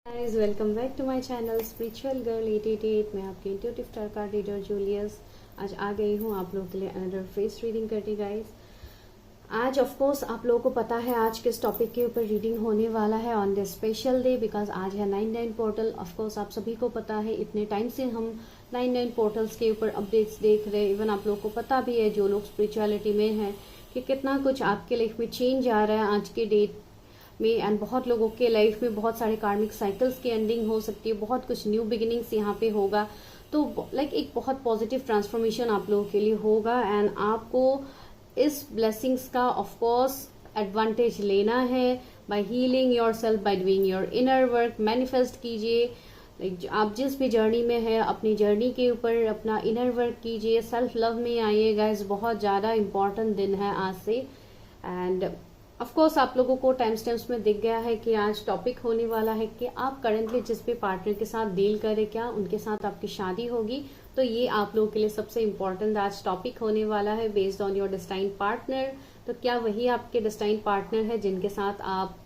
Guys welcome back to my channel spiritual girl 888। मैं आपकी intuitive target card reader Julius आज आ गई हूँ आप लोगों के लिए अनदर फेस रीडिंग करने। गाइस आज ऑफ कोर्स आप लोगों को पता है आज किस टॉपिक के ऊपर रीडिंग होने वाला है on this special day, because आज है 99 पोर्टल। ऑफ कोर्स आप सभी को पता है, इतने टाइम से हम 99 पोर्टल्स के ऊपर अपडेट्स देख रहे हैं। इवन आप लोगों को पता भी है जो लोग स्पिरिचुअलिटी में हैं कि कितना कुछ आपके लाइफ में चेंज आ रहा है आज के डेट में। एंड बहुत लोगों के लाइफ में बहुत सारे कार्मिक साइकिल्स की एंडिंग हो सकती है, बहुत कुछ न्यू बिगिनिंग्स यहाँ पे होगा। तो लाइक एक बहुत पॉजिटिव ट्रांसफॉर्मेशन आप लोगों के लिए होगा एंड आपको इस ब्लेसिंग्स का ऑफ कोर्स एडवांटेज लेना है by healing yourself, by doing your inner work. Manifest कीजिए, लाइक आप जिस भी जर्नी में है अपनी जर्नी के ऊपर अपना इनर वर्क कीजिए, सेल्फ लव में आइएगा। इस बहुत ज़्यादा इंपॉर्टेंट दिन है आज से। एंड ऑफ कोर्स आप लोगों को टाइम स्टैम्प्स में दिख गया है कि आज टॉपिक होने वाला है कि आप करंटली जिस भी पार्टनर के साथ डील करें, क्या उनके साथ आपकी शादी होगी। तो ये आप लोगों के लिए सबसे इम्पोर्टेंट आज टॉपिक होने वाला है based on your destined partner. तो क्या वही आपके डेस्टाइन पार्टनर है जिनके साथ आप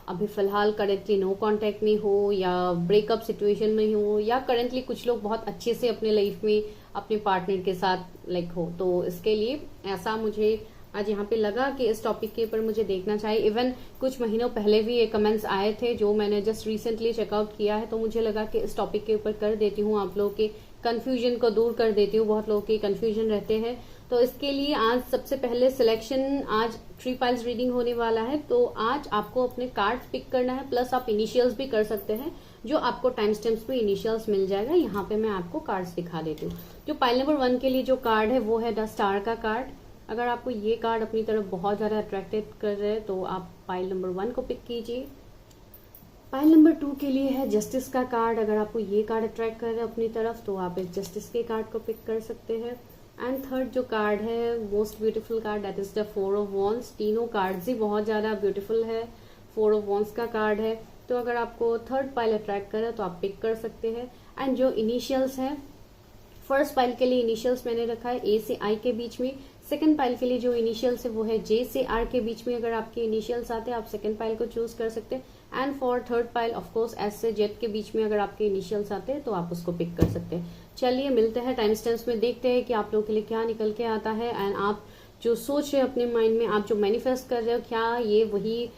अभी फिलहाल करेंटली नो कांटेक्ट में हो या ब्रेकअप सिचुएशन में हो, या करेंटली कुछ लोग बहुत अच्छे से अपने लाइफ में अपने पार्टनर के साथ लाइक हो। तो इसके लिए ऐसा मुझे आज यहाँ पे लगा कि इस टॉपिक के ऊपर मुझे देखना चाहिए। इवन कुछ महीनों पहले भी ये कमेंट्स आए थे जो मैंने जस्ट रिसेंटली चेकआउट किया है, तो मुझे लगा कि इस टॉपिक के ऊपर कर देती हूँ, आप लोगों के कंफ्यूजन को दूर कर देती हूँ। बहुत लोगों के कंफ्यूजन रहते हैं, तो इसके लिए आज सबसे पहले सिलेक्शन, आज 3 पाइल्स रीडिंग होने वाला है। तो आज आपको अपने कार्ड्स पिक करना है, प्लस आप इनिशियल्स भी कर सकते हैं, जो आपको टाइम स्टैम्प्स पे इनिशियल्स मिल जाएगा। यहाँ पे मैं आपको कार्ड्स दिखा देती हूँ। जो पाइल नंबर 1 के लिए जो कार्ड है वो है द स्टार का कार्ड। अगर आपको ये कार्ड अपनी तरफ बहुत ज्यादा अट्रैक्टेड कर रहे हैं तो आप पाइल नंबर 1 को पिक कीजिए। पाइल नंबर 2 के लिए है जस्टिस का कार्ड। अगर आपको ये कार्ड अट्रैक्ट कर रहे हैं अपनी तरफ तो आप इस जस्टिस के कार्ड को पिक कर सकते हैं। एंड थर्ड जो कार्ड है most beautiful card, that is the 4 of wands. तीनों कार्ड्स ही बहुत ज्यादा ब्यूटीफुल है। 4 ऑफ वॉन्ड्स का कार्ड है, तो अगर आपको थर्ड पाइल अट्रैक्ट कर रहे हैं तो आप पिक कर सकते हैं। एंड जो इनिशियल्स है, फर्स्ट पाइल के लिए इनिशियल्स मैंने रखा है ए से आई के बीच में। सेकंड पाइल के लिए जो इनिशियल्स है वो है जे से आर के बीच में। अगर आपके इनिशियल्स आते हैं आप सेकंड पाइल को चूज कर सकते हैं। And for third pile of course S से जेड के बीच में अगर आपके इनिशियल्स आते हैं तो आप उसको पिक कर सकते हैं। चलिए मिलते हैं टाइम स्टैम्प्स में, देखते हैं कि आप लोगों के लिए क्या निकल के आता है। एंड आप जो सोच रहे हैं अपने माइंड में, आप जो मैनिफेस्ट कर रहे हो, क्या ये वही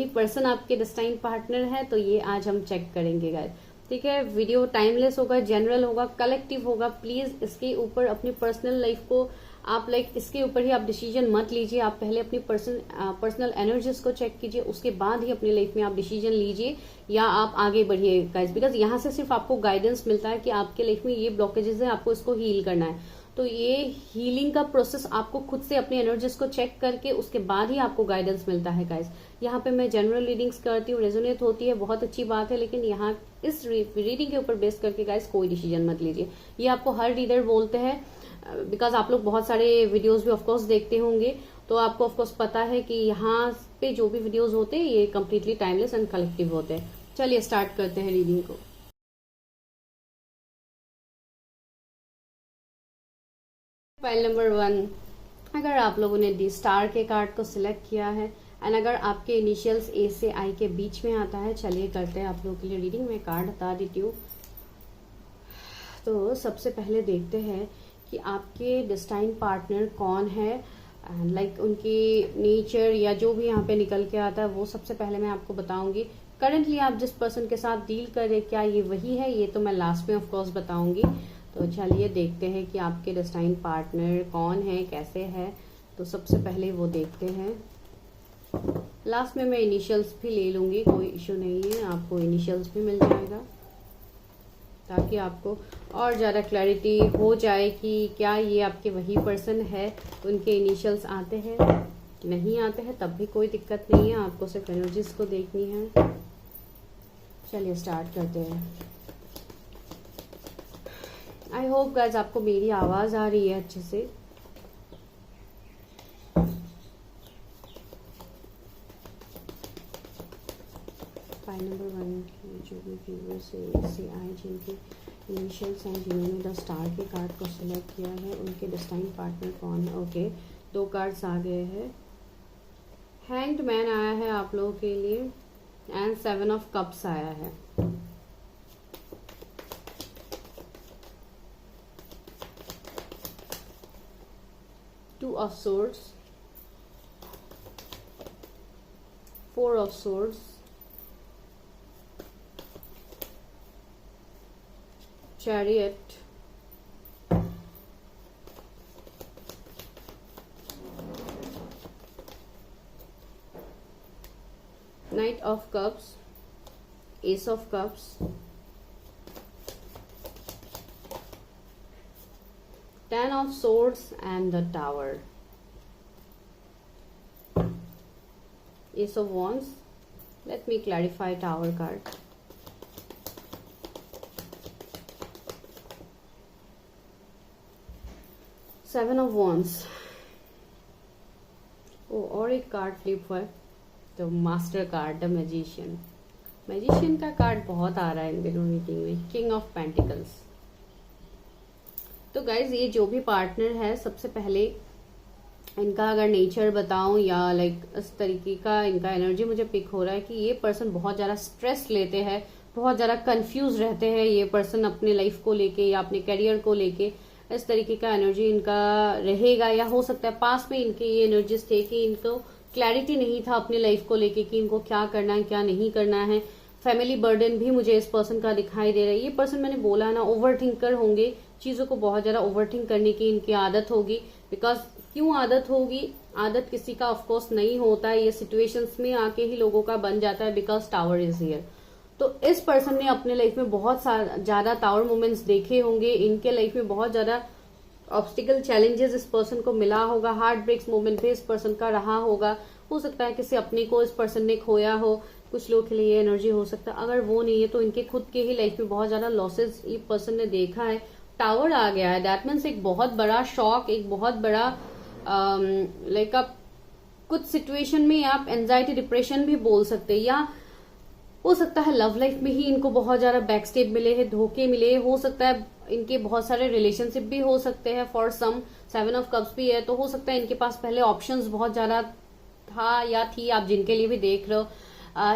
पर्सन आपके डेस्टाइन पार्टनर है। तो ये आज हम चेक करेंगे गाइस, ठीक है। वीडियो टाइमलेस होगा, जनरल होगा, कलेक्टिव होगा। प्लीज इसके ऊपर अपनी पर्सनल लाइफ को आप इसके ऊपर ही आप डिसीजन मत लीजिए। आप पहले अपनी पर्सनल एनर्जीज को चेक कीजिए, उसके बाद ही अपनी लाइफ में आप डिसीजन लीजिए या आप आगे बढ़िए गाइस। बिकॉज यहाँ से सिर्फ आपको गाइडेंस मिलता है कि आपके लाइफ में ये ब्लॉकेजेस है, आपको इसको हील करना है। तो ये हीलिंग का प्रोसेस आपको खुद से अपने एनर्जीज को चेक करके उसके बाद ही आपको गाइडेंस मिलता है गाइस। यहाँ पे मैं जनरल रीडिंग्स करती हूँ, रेजोनेट होती है, बहुत अच्छी बात है, लेकिन यहाँ इस रीडिंग के ऊपर बेस करके गाइस कोई डिसीजन मत लीजिए। ये आपको हर रीडर बोलते हैं, बिकॉज आप लोग बहुत सारे वीडियोस भी ऑफकोर्स देखते होंगे, तो आपको ऑफकोर्स पता है कि यहाँ पे जो भी वीडियोस होते हैं ये कम्प्लीटली टाइमलेस एंड कलेक्टिव होते हैं। चलिए स्टार्ट करते हैं रीडिंग को। फाइल नंबर 1, अगर आप लोगों ने दी स्टार के कार्ड को सिलेक्ट किया है एंड अगर आपके इनिशियल्स ए से आई के बीच में आता है, चलिए करते हैं आप लोगों के लिए रीडिंग। में कार्ड बता देती हूँ। तो सबसे पहले देखते हैं कि आपके डेस्टाइन पार्टनर कौन है एंड लाइक उनकी नेचर या जो भी यहाँ पे निकल के आता है वो सबसे पहले मैं आपको बताऊंगी। करंटली आप जिस पर्सन के साथ डील कर रहे, क्या ये वही है, ये तो मैं लास्ट में ऑफ कोर्स बताऊंगी। तो चलिए देखते हैं कि आपके डेस्टाइन पार्टनर कौन है, कैसे है। तो सबसे पहले वो देखते हैं। लास्ट में मैं इनिशियल्स भी ले लूंगी, कोई इशू नहीं है, आपको इनिशियल्स भी मिल जाएगा ताकि आपको और ज़्यादा क्लैरिटी हो जाए कि क्या ये आपके वही पर्सन है। उनके इनिशियल्स आते हैं, नहीं आते हैं तब भी कोई दिक्कत नहीं है, आपको सिर्फ एनर्जीज को देखनी है। चलिए स्टार्ट करते हैं। आई होप गाइज आपको मेरी आवाज आ रही है अच्छे से। फाइल नंबर 1 की जो भी व्यूअर्स से आए जिनके इनिशियल्स हैं, जिन्होंने द स्टार के कार्ड को सिलेक्ट किया है, उनके डेस्टाइन पार्टनर कौन है। ओके, 2 कार्ड्स आ गए हैं। हैंग्ड मैन आया है आप लोगों के लिए। एंड 7 ऑफ कप्स आया है। Two of swords, 4 of swords, chariot, Knight of Cups, Ace of Cups, Ten of Swords and the Tower, Ace of Wands. Let me clarify Tower card. Seven of Wands. और एक card flip हुआ है, तो master card, the magician. Magician का card बहुत आ रहा है इन दिनों मीटिंग में। King of pentacles. तो गाइज ये जो भी पार्टनर है, सबसे पहले इनका अगर नेचर बताऊं या लाइक इस तरीके का इनका एनर्जी मुझे पिक हो रहा है कि ये पर्सन बहुत ज्यादा स्ट्रेस लेते हैं, बहुत ज्यादा कंफ्यूज रहते हैं ये पर्सन अपने लाइफ को लेके या अपने करियर को लेके। इस तरीके का एनर्जी इनका रहेगा, या हो सकता है पास में इनके ये एनर्जीज थे कि इनको क्लैरिटी नहीं था अपनी लाइफ को लेके कि इनको क्या करना है क्या नहीं करना है। फैमिली बर्डन भी मुझे इस पर्सन का दिखाई दे रहा है। ये पर्सन मैंने बोला ना, ओवर थिंकर होंगे, चीजों को बहुत ज्यादा ओवर थिंक करने की इनकी आदत होगी। बिकॉज क्यों आदत होगी? आदत किसी का ऑफकोर्स नहीं होता है, ये सिचुएशंस में आके ही लोगों का बन जाता है। Because tower is here. तो इस पर्सन ने अपने लाइफ में बहुत ज्यादा टावर मोमेंट्स देखे होंगे। इनके लाइफ में बहुत ज्यादा ऑब्स्टिकल चैलेंजेस इस पर्सन को मिला होगा, हार्ट ब्रेक्स मोमेंट भी इस पर्सन का रहा होगा। हो सकता है किसी अपने को इस पर्सन ने खोया हो, कुछ लोग के लिए ये एनर्जी हो सकता है। अगर वो नहीं है तो इनके खुद के ही लाइफ में बहुत ज्यादा लॉसेस ये पर्सन ने देखा है। टावर आ गया है, दैट मीन्स एक बहुत बड़ा शॉक, एक बहुत बड़ा लाइक आप कुछ सिचुएशन में आप एंजाइटी डिप्रेशन भी बोल सकते हैं, या हो सकता है लव लाइफ में ही इनको बहुत ज्यादा बैकस्टेप मिले हैं, धोखे मिले। हो सकता है इनके बहुत सारे रिलेशनशिप भी हो सकते हैं फॉर सम। 7 ऑफ कप्स भी है, तो हो सकता है इनके पास पहले ऑप्शंस बहुत ज्यादा था या थी, आप जिनके लिए भी देख रहे हो।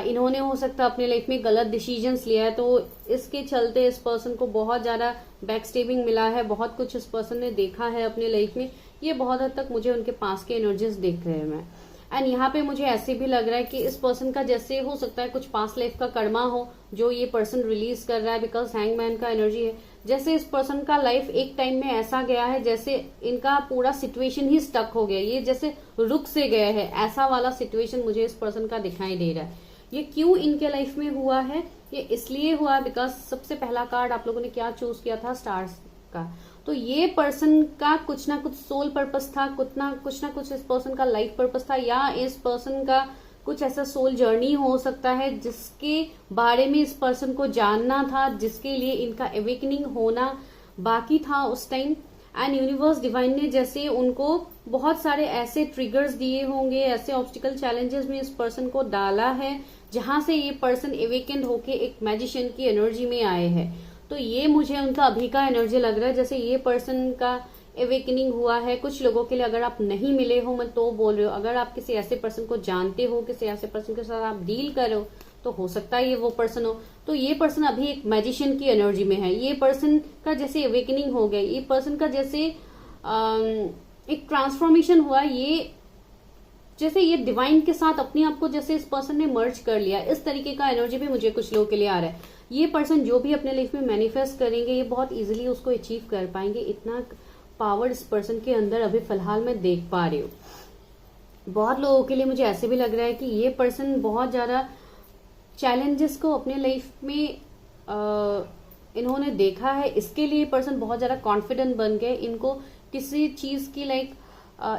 इन्होंने हो सकता है अपने लाइफ में गलत डिसीजंस लिया है, तो इसके चलते इस पर्सन को बहुत ज्यादा बैकस्टेबिंग मिला है। बहुत कुछ इस पर्सन ने देखा है अपने लाइफ में। ये बहुत हद तक मुझे उनके पास के एनर्जीज देख रहे हैं मैं। एंड यहाँ पे मुझे ऐसे भी लग रहा है कि इस पर्सन का जैसे हो सकता है कुछ पास्ट लाइफ का कर्मा हो जो ये पर्सन रिलीज कर रहा है। बिकॉज हैंगमैन का एनर्जी है, जैसे इस पर्सन का लाइफ एक टाइम में ऐसा गया है जैसे इनका पूरा सिचुएशन ही स्टक हो गया, ये जैसे रुक से गए हैं, ऐसा वाला सिचुएशन मुझे इस पर्सन का दिखाई दे रहा है। ये क्यों इनके लाइफ में हुआ है? ये इसलिए हुआ बिकॉज सबसे पहला कार्ड आप लोगों ने क्या चूज किया था? स्टार्स का। तो ये पर्सन का कुछ ना कुछ सोल पर्पस था, कुछ ना कुछ इस पर्सन का लाइफ पर्पस था, या इस पर्सन का कुछ ऐसा सोल जर्नी हो सकता है जिसके बारे में इस पर्सन को जानना था, जिसके लिए इनका अवेकनिंग होना बाकी था उस टाइम। एंड यूनिवर्स डिवाइन ने जैसे उनको बहुत सारे ऐसे ट्रिगर्स दिए होंगे, ऐसे ऑब्स्टिकल चैलेंजेस में इस पर्सन को डाला है जहां से ये पर्सन अवेकेंड होके एक मैजिशियन की एनर्जी में आए हैं। तो ये मुझे उनका अभी का एनर्जी लग रहा है जैसे ये पर्सन का अवेकनिंग हुआ है। कुछ लोगों के लिए अगर आप नहीं मिले हो, मैं तो बोल रही हूँ, अगर आप किसी ऐसे पर्सन को जानते हो, किसी ऐसे पर्सन के साथ आप डील कर रहे हो, तो हो सकता है ये वो पर्सन हो। तो ये पर्सन अभी एक मैजिशियन की एनर्जी में है। ये पर्सन का जैसे अवेकनिंग हो गया, ये पर्सन का जैसे एक ट्रांसफॉर्मेशन हुआ, ये जैसे ये डिवाइन के साथ अपने आप को जैसे इस पर्सन ने मर्ज कर लिया। इस तरीके का एनर्जी भी मुझे कुछ लोगों के लिए आ रहा है। ये पर्सन जो भी अपने लाइफ में मैनिफेस्ट करेंगे, ये बहुत इजीली उसको अचीव कर पाएंगे। इतना पावर इस पर्सन के अंदर अभी फिलहाल मैं देख पा रही हूँ। बहुत लोगों के लिए मुझे ऐसे भी लग रहा है कि ये पर्सन बहुत ज्यादा चैलेंजेस को अपने लाइफ में इन्होंने देखा है, इसके लिए पर्सन बहुत ज्यादा कॉन्फिडेंट बन गए। इनको किसी चीज की लाइक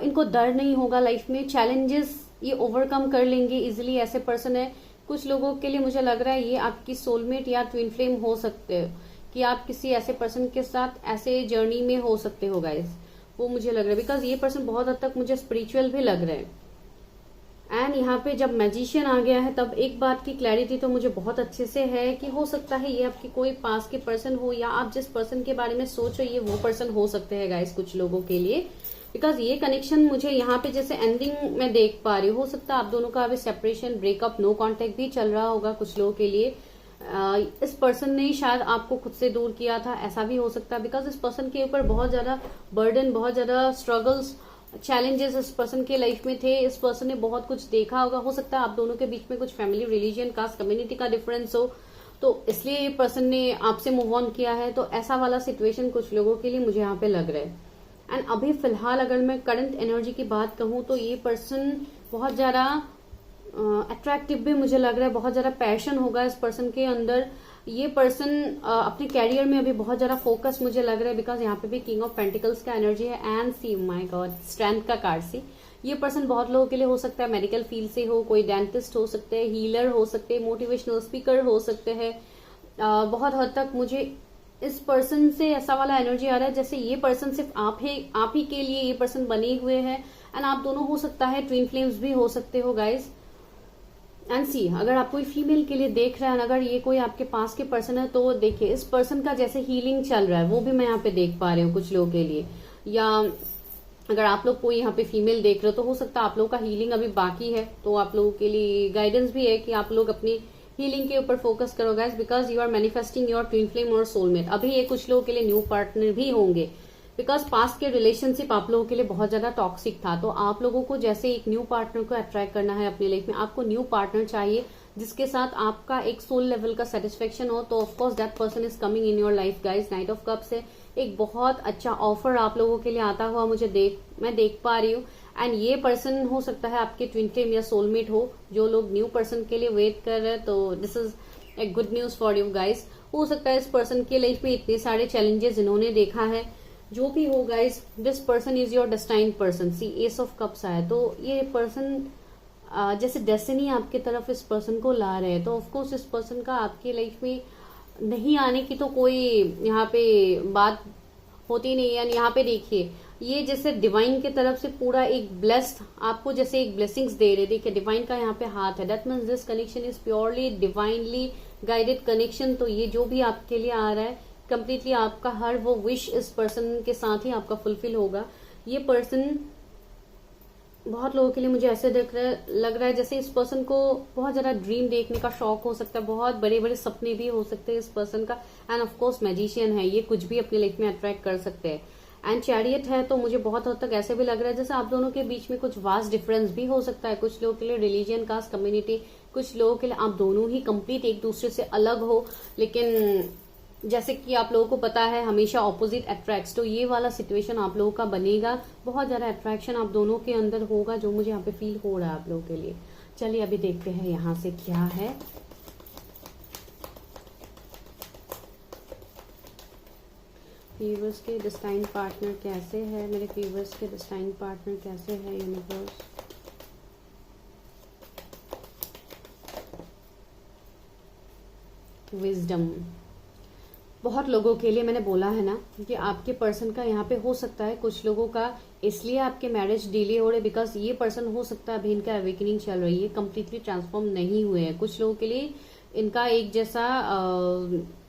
इनको डर नहीं होगा लाइफ में, चैलेंजेस ये ओवरकम कर लेंगे इजिली। ऐसे पर्सन है। कुछ लोगों के लिए मुझे लग रहा है ये आपकी सोलमेट या ट्विन फ्लेम हो सकते हो, कि आप किसी ऐसे पर्सन के साथ ऐसे जर्नी में हो सकते हो गाइस, वो मुझे लग रहा है। बिकॉज ये पर्सन बहुत हद तक मुझे स्पिरिचुअल भी लग रहा है। एंड यहाँ पे जब मैजिशियन आ गया है तब एक बात की क्लैरिटी तो मुझे बहुत अच्छे से है कि हो सकता है ये आपकी कोई पास के पर्सन हो, या आप जिस पर्सन के बारे में सोच रहे ये वो पर्सन हो सकते हैं गाइस कुछ लोगों के लिए। बिकॉज ये कनेक्शन मुझे यहाँ पे जैसे एंडिंग में देख पा रही हूँ। हो सकता है आप दोनों का अभी सेपरेशन, ब्रेकअप, नो कांटेक्ट भी चल रहा होगा कुछ लोगों के लिए। इस पर्सन ने ही शायद आपको खुद से दूर किया था, ऐसा भी हो सकता है। बिकॉज इस पर्सन के ऊपर बहुत ज्यादा बर्डन, बहुत ज्यादा स्ट्रगल्स, चैलेंजेस इस पर्सन के लाइफ में थे। इस पर्सन ने बहुत कुछ देखा होगा। हो सकता है आप दोनों के बीच में कुछ फैमिली, रिलीजन, कास्ट, कम्युनिटी का डिफरेंस हो, तो इसलिए ये पर्सन ने आपसे मूव ऑन किया है। तो ऐसा वाला सिचुएशन कुछ लोगों के लिए मुझे यहाँ पे लग रहा है। एंड अभी फिलहाल अगर मैं करंट एनर्जी की बात कहूँ तो ये पर्सन बहुत ज्यादा अट्रैक्टिव भी मुझे लग रहा है। बहुत ज्यादा पैशन होगा इस पर्सन के अंदर। ये पर्सन अपने कैरियर में अभी बहुत ज्यादा फोकस मुझे लग रहा है। बिकॉज यहाँ पे भी किंग ऑफ पेंटिकल्स का एनर्जी है and see, my god, strength का कार्ड सी। ये पर्सन बहुत लोगों के लिए हो सकता है मेडिकल फील्ड से हो, कोई डेंटिस्ट हो सकते हैं, हीलर हो सकते हैं, मोटिवेशनल स्पीकर हो सकते हैं। बहुत हद तक मुझे इस पर्सन से ऐसा वाला एनर्जी आ रहा है जैसे ये पर्सन सिर्फ आप ही के लिए ये पर्सन बने हुए हैं। एंड आप दोनों हो सकता है ट्विन फ्लेम्स भी हो सकते हो गाइज। एंड सी, अगर आप कोई फीमेल के लिए देख रहे हैं, अगर ये कोई आपके पास के पर्सन है, तो देखिए इस पर्सन का जैसे हीलिंग चल रहा है वो भी मैं यहाँ पे देख पा रही हूँ कुछ लोगों के लिए। या अगर आप लोग कोई यहाँ पे फीमेल देख रहे हो तो हो सकता है आप लोगों का हीलिंग अभी बाकी है। तो आप लोगों के लिए गाइडेंस भी है कि आप लोग अपनी हीलिंग के ऊपर फोकस करो guys, because you are manifesting your twin flame और सोलमेट। अभी ये कुछ लोगों के लिए न्यू पार्टनर भी होंगे। बिकॉज पास्ट के रिलेशनशिप आप लोगों के लिए बहुत ज्यादा टॉक्सिक था। तो आप लोगों को जैसे एक न्यू पार्टनर को अट्रैक्ट करना है अपनी लाइफ में, आपको न्यू पार्टनर चाहिए जिसके साथ आपका एक सोल लेवल का सेटिस्फेक्शन हो। तो of course that person is coming in your life guys. Night of cups है, एक बहुत अच्छा ऑफर आप लोगों के लिए आता हुआ मैं देख पा रही हूँ। एंड ये पर्सन हो सकता है आपके ट्विन फ्लेम या सोलमेट हो। जो लोग न्यू पर्सन के लिए वेट कर रहे हैं, तो this is a good news for you guys. हो सकता है इस पर्सन के लाइफ में इतने सारे चैलेंजेस इन्होंने देखा है। जो भी हो guys, this person is your destined person. See, ace of cups आया, तो ये पर्सन जैसे डेस्टिनी आपके तरफ इस पर्सन को ला रहे हैं। तो ऑफकोर्स इस पर्सन का आपके लाइफ में नहीं आने की तो कोई यहाँ पे बात होती नहीं है। यहाँ पे देखिए, ये जैसे डिवाइन की तरफ से पूरा एक ब्लेस्ड आपको जैसे एक ब्लेसिंग्स दे रहे। देखिए डिवाइन का यहाँ पे हाथ है। That means this connection is purely divinely guided connection. तो ये जो भी आपके लिए आ रहा है, कंप्लीटली आपका हर वो विश इस पर्सन के साथ ही आपका फुलफिल होगा। ये पर्सन बहुत लोगों के लिए मुझे ऐसे लग रहा है जैसे इस पर्सन को बहुत ज्यादा ड्रीम देखने का शौक हो सकता है। बहुत बड़े बड़े सपने भी हो सकते हैं इस पर्सन का। एंड ऑफ कोर्स मैजिशियन है, ये कुछ भी अपनी लाइफ में अट्रैक्ट कर सकते हैं। एंड चैरियट है, तो मुझे बहुत हद तक ऐसे भी लग रहा है जैसे आप दोनों के बीच में कुछ वास्ट डिफरेंस भी हो सकता है। कुछ लोगों के लिए रिलीजन, कास्ट, कम्युनिटी, कुछ लोगों के लिए आप दोनों ही कंप्लीट एक दूसरे से अलग हो। लेकिन जैसे कि आप लोगों को पता है हमेशा ऑपोजिट अट्रैक्ट्स, तो ये वाला सिचुएशन आप लोगों का बनेगा। बहुत ज्यादा अट्रैक्शन आप दोनों के अंदर होगा, जो मुझे यहाँ पे फील हो रहा है आप लोगों के लिए। चलिए अभी देखते हैं यहाँ से क्या है। फीवर्स के डिस्टाइन पार्टनर कैसे है, मेरे फीवर्स के डिस्टाइन पार्टनर कैसे है यूनिवर्स। विजडम, बहुत लोगों के लिए मैंने बोला है ना कि आपके पर्सन का यहाँ पे हो सकता है कुछ लोगों का इसलिए आपके मैरिज डिले हो रहे, बिकॉज ये पर्सन हो सकता है अभी इनका अवेकनिंग चल रही है, कंप्लीटली ट्रांसफॉर्म नहीं हुए हैं। कुछ लोगों के लिए इनका एक जैसा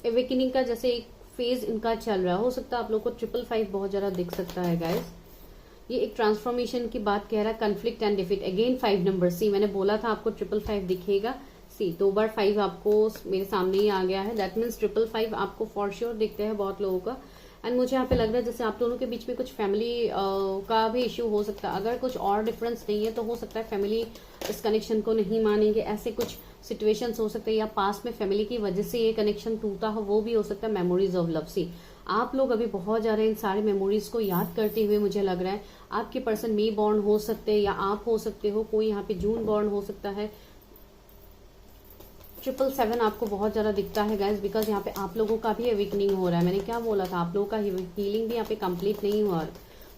अवेकनिंग का जैसे एक फेज इनका चल रहा हो सकता है। आप लोग को 555 बहुत ज्यादा दिख सकता है गाइज। ये एक ट्रांसफॉर्मेशन की बात कह रहा है, conflict and defeat. Again 5 number, see मैंने बोला था आपको 555 दिखेगा। सी 2 बार 5 आपको मेरे सामने ही आ गया है। दैट मीन्स 555 आपको फॉर श्योर दिखते हैं बहुत लोगों का। एंड मुझे यहाँ पे लग रहा है जैसे आप दोनों के बीच में कुछ फैमिली का भी इश्यू हो सकता है। अगर कुछ और डिफरेंस नहीं है तो हो सकता है फैमिली इस कनेक्शन को नहीं मानेंगे, ऐसे कुछ सिचुएशंस हो सकते हैं। या पास में फैमिली की वजह से ये कनेक्शन टूटा हो, वो भी हो सकता है। मेमोरीज ऑफ लव, सी आप लोग अभी बहुत ज्यादा इन सारे मेमोरीज को याद करते हुए मुझे लग रहा है। आपके पर्सन मई बॉर्न हो सकते हैं या आप हो सकते हो, कोई यहाँ पे जून बॉर्न हो सकता है। 777 आपको बहुत ज्यादा दिखता है गाइज, बिकॉज यहाँ पे आप लोगों का भी अवेकनिंग हो रहा है। मैंने क्या बोला था, आप लोगों का हीलिंग भी यहाँ पे कंप्लीट नहीं हुआ,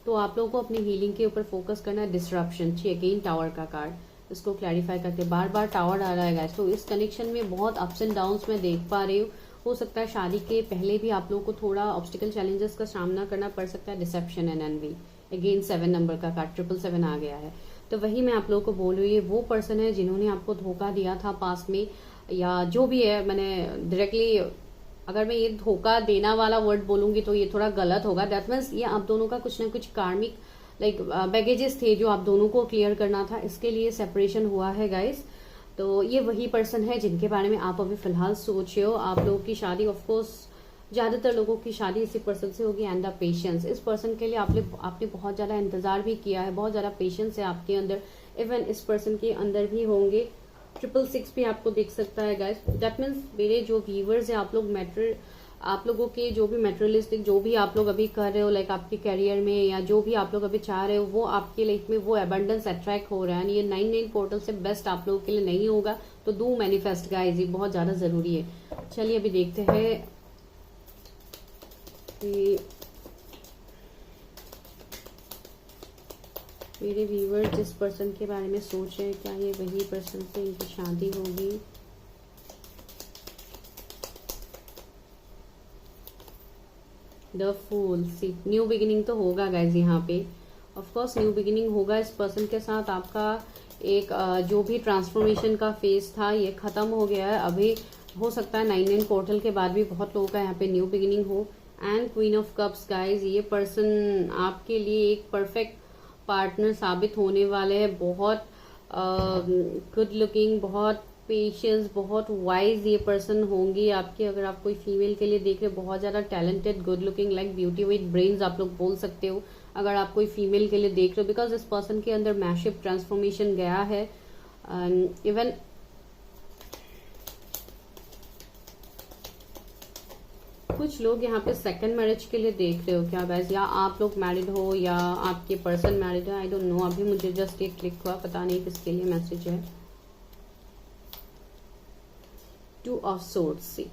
तो आप लोगों को अपनी हीलिंग के ऊपर फोकस करना है। डिस्ट्रप्शन, अगेन टावर का कार्ड, इसको क्लैरिफाई करते बार बार टावर आ रहा है गाइज। तो इस कनेक्शन में बहुत अप्स एंड डाउन्स मैं देख पा रही हूँ। हो सकता है शादी के पहले भी आप लोगों को थोड़ा ऑब्स्टिकल चैलेंजेस का सामना करना पड़ सकता है। Deception and envy, again 7 number का कार्ड 777 आ गया है। तो वही मैं आप लोगों को बोल रही हूँ, ये वो पर्सन है जिन्होंने आपको धोखा दिया था पास में, या जो भी है। मैंने डायरेक्टली अगर मैं ये धोखा देना वाला वर्ड बोलूंगी तो ये थोड़ा गलत होगा। दैट मीन्स ये आप दोनों का कुछ ना कुछ कार्मिक लाइक बैगेजेस थे जो आप दोनों को क्लियर करना था, इसके लिए सेपरेशन हुआ है गाइस। तो ये वही पर्सन है जिनके बारे में आप अभी फिलहाल सोच रहे हो। आप लोगों की शादी ऑफ कोर्स ज्यादातर लोगों की शादी इसी पर्सन से होगी। एंड द पेशेंस, इस पर्सन के लिए आपने बहुत ज्यादा इंतजार भी किया है, बहुत ज्यादा पेशेंस है आपके अंदर। इवन इस पर्सन के अंदर भी होंगे। 666 भी आपको दिख सकता है गाइस। दैट मीन्स मेरे जो व्यूवर्स है, आप लोगों के जो भी मेटेरियलिस्टिक जो भी आप लोग अभी कर रहे हो, लाइक आपके करियर में या जो भी आप लोग अभी चाह रहे हो, वो आपके लाइफ में वो एबंडेंस अट्रैक्ट हो रहा है। ये 99 पोर्टल से बेस्ट आप लोगों के लिए नहीं होगा, तो डू मैनिफेस्ट गाइस, ये बहुत ज्यादा जरूरी है। चलिए अभी देखते हैं कि मेरे व्यूवर जिस पर्सन के बारे में सोच रहे हैं, क्या ये वही पर्सन से इनकी शादी होगी। The fool, see new beginning तो होगा गाइज यहाँ पे। ऑफ कोर्स न्यू बिगिनिंग होगा इस पर्सन के साथ। आपका एक जो भी ट्रांसफॉर्मेशन का फेज था ये खत्म हो गया है। अभी हो सकता है 99 पोर्टल के बाद भी बहुत लोगों का यहाँ पे न्यू बिगिनिंग हो। And queen of cups guys, ये पर्सन आपके लिए एक परफेक्ट पार्टनर साबित होने वाले हैं। बहुत गुड लुकिंग, बहुत पेशेंस, बहुत वाइज ये पर्सन होंगी आपके। अगर आप कोई फीमेल के लिए देख रहे हो, बहुत ज्यादा talented, good looking, like beauty with brains आप लोग बोल सकते हो अगर आप कोई फीमेल के लिए देख रहे हो। बिकॉज इस पर्सन के अंदर मैसिव ट्रांसफॉर्मेशन गया है। इवन कुछ लोग यहाँ पे सेकंड मैरिज के लिए देख रहे हो क्या गाइस, या आप लोग मैरिड हो या आपके पर्सन मैरिड है, आई डोंट नो। अभी मुझे जस्ट ये क्लिक हुआ, पता नहीं किसके लिए मैसेज है। 2 ऑफ सोर्ड्स, सी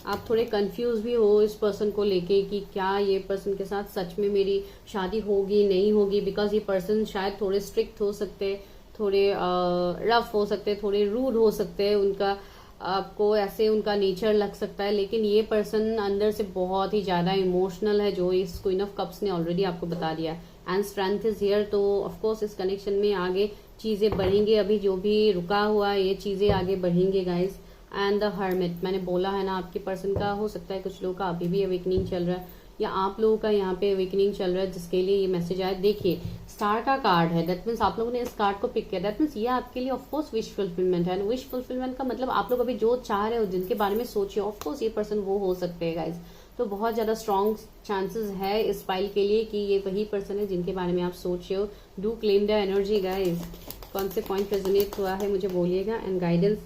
आप थोड़े कंफ्यूज भी हो इस पर्सन को लेके कि क्या ये पर्सन के साथ सच में मेरी शादी होगी नहीं होगी। बिकॉज ये पर्सन शायद थोड़े स्ट्रिक्ट हो सकते, थोड़े रफ हो सकते, थोड़े रूड हो सकते हैं। उनका आपको ऐसे उनका नेचर लग सकता है, लेकिन ये पर्सन अंदर से बहुत ही ज्यादा इमोशनल है, जो इस क्वीन ऑफ कप्स ने ऑलरेडी आपको बता दिया। एंड स्ट्रेंथ इज हियर, तो ऑफकोर्स इस कनेक्शन में आगे चीजें बढ़ेंगे। अभी जो भी रुका हुआ है ये चीजें आगे बढ़ेंगे गाइस। एंड द हर्मिट, मैंने बोला है ना, आपके पर्सन का हो सकता है कुछ लोगों का अभी भी अवेकनिंग चल रहा है, या आप लोगों का यहाँ पे अवेकनिंग चल रहा है जिसके लिए ये मैसेज आया। देखिए स्टार का कार्ड है, दैट मीन्स आप लोगों ने इस कार्ड को पिक किया, दैट मीन्स ये आपके लिए ऑफकोर्स विश फुलफिलमेंट है। विश फुलफिलमेंट का मतलब आप लोग अभी जो चाह रहे हो, जिनके बारे में सोचिए, ऑफकोर्स ये पर्सन वो हो सकते हैं गाइज। तो बहुत ज्यादा स्ट्रॉन्ग चांसेस है इस फाइल के लिए कि ये वही पर्सन है जिनके बारे में आप सोच रहे हो। Do claim the energy guys. कौन से पॉइंट रेजोनेट हुआ है मुझे बोलिएगा। And guidance,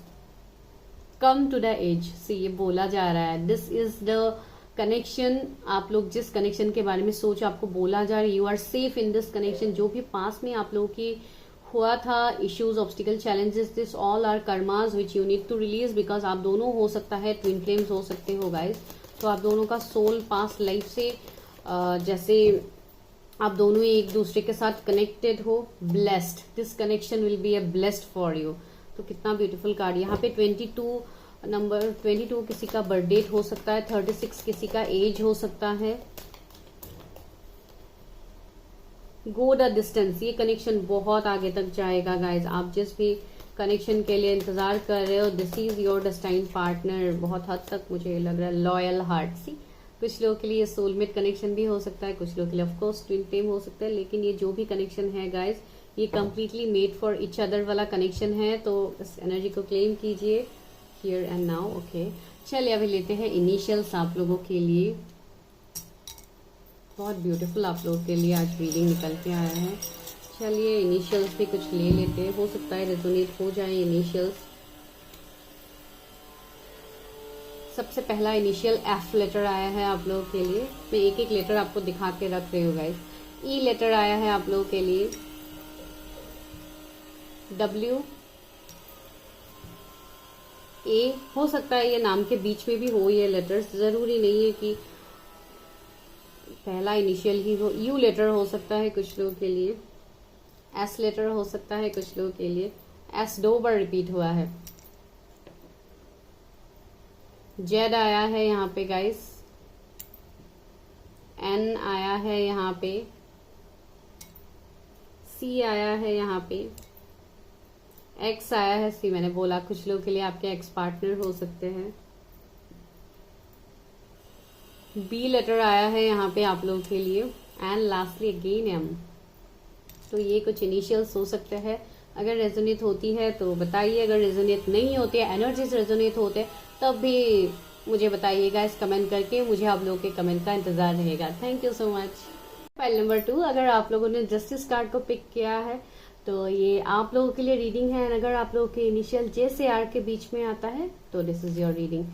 come to the edge, see ये बोला जा रहा है, दिस इज द कनेक्शन। आप लोग जिस कनेक्शन के बारे में सोच, आपको बोला जा रहा है you are safe in this connection. जो भी पास में आप लोगों की हुआ था, issues, obstacle, challenges, this all are karmas which you need to release. Because आप दोनों हो सकता है ट्विन फ्लेम्स हो सकते हो गाइज। तो आप दोनों का सोल पास लाइफ से जैसे आप दोनों एक दूसरे के साथ कनेक्टेड हो, blessed, this connection will be a blessed for you. तो कितना ब्यूटीफुल कार्ड। यहाँ पे 22 नंबर 22 किसी का बर्थ डेट हो सकता है, 36 किसी का एज हो सकता है। गो द डिस्टेंस, ये कनेक्शन बहुत आगे तक जाएगा गाइज। आप जिस भी कनेक्शन के लिए इंतजार कर रहे हो, this is your destined partner. बहुत हद तक मुझे लग रहा है लॉयल हार्ट, सी कुछ लोगों के लिए सोलमेट कनेक्शन भी हो सकता है, कुछ लोगों के लिए ऑफकोर्स ट्विन फ्लेम हो सकता है। लेकिन ये जो भी कनेक्शन है गाइज, ये completely made for each other वाला कनेक्शन है। तो इस एनर्जी को क्लेम कीजिए हियर एंड नाउ। ओके, चलिए अभी लेते हैं इनिशियल्स आप लोगों के लिए। बहुत ब्यूटीफुल आप लोगों के लिए आज रीडिंग निकल के आया है। चलिए इनिशियल्स भी कुछ ले लेते हैं, हो सकता है रेजोनेट हो जाए इनिशियल्स। सबसे पहला इनिशियल एफ लेटर आया है आप लोगों के लिए। मैं एक एक लेटर आपको दिखा के रख रही हूँ गाइस। ई लेटर आया है आप लोगों के लिए, डब्ल्यू, ए, हो सकता है ये नाम के बीच में भी हो ये लेटर्स, जरूरी नहीं है कि पहला इनिशियल ही हो। यू लेटर हो सकता है कुछ लोगों के लिए, एस लेटर हो सकता है कुछ लोगों के लिए। एस 2 बार रिपीट हुआ है। जेड आया है यहाँ पे गाइस, एन आया है यहाँ पे, सी आया है यहाँ पे, एक्स आया है। सी मैंने बोला कुछ लोगों के लिए आपके एक्स पार्टनर हो सकते हैं। बी लेटर आया है यहाँ पे आप लोगों के लिए, एंड लास्टली अगेन एम। तो ये कुछ इनिशियल्स हो सकते हैं। अगर रेजोनेट होती है तो बताइए, अगर रेजोनेट नहीं होती है, एनर्जीज रेजोनेट होते हैं, तब भी मुझे बताइएगा इस कमेंट करके। मुझे आप लोगों के कमेंट का इंतजार रहेगा। Thank you so much. File number 2, अगर आप लोगों ने जस्टिस कार्ड को पिक किया है तो ये आप लोगों के लिए रीडिंग है। एंड अगर आप लोगों के इनिशियल जे से आर के बीच में आता है तो दिस इज योर रीडिंग।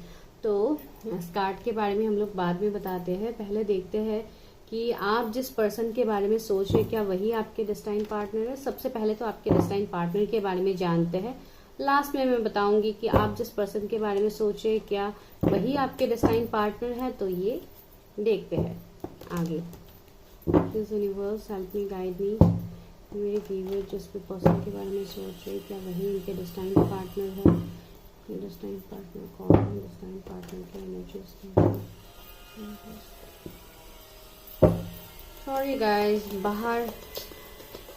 तो इस कार्ड के बारे में हम लोग बाद में बताते हैं। पहले देखते हैं कि आप जिस पर्सन के बारे में सोच रहे क्या वही आपके डेस्टाइन पार्टनर है। सबसे पहले तो आपके डेस्टाइन पार्टनर के बारे में जानते हैं। लास्ट में मैं बताऊंगी कि आप जिस पर्सन के बारे में सोच रहे क्या वही आपके डेस्टाइन पार्टनर है। तो ये देखते हैं आगे। This universe help me, guide me. मेरे व्यूअर जिस भी पर्सन के बारे में सोच रहे क्या वही उनके डेस्टाइन पार्टनर है। डेस्टाइन पार्टनर कौन है? डेस्टाइन पार्टनर की एनर्जी। सॉरी गाइस, बाहर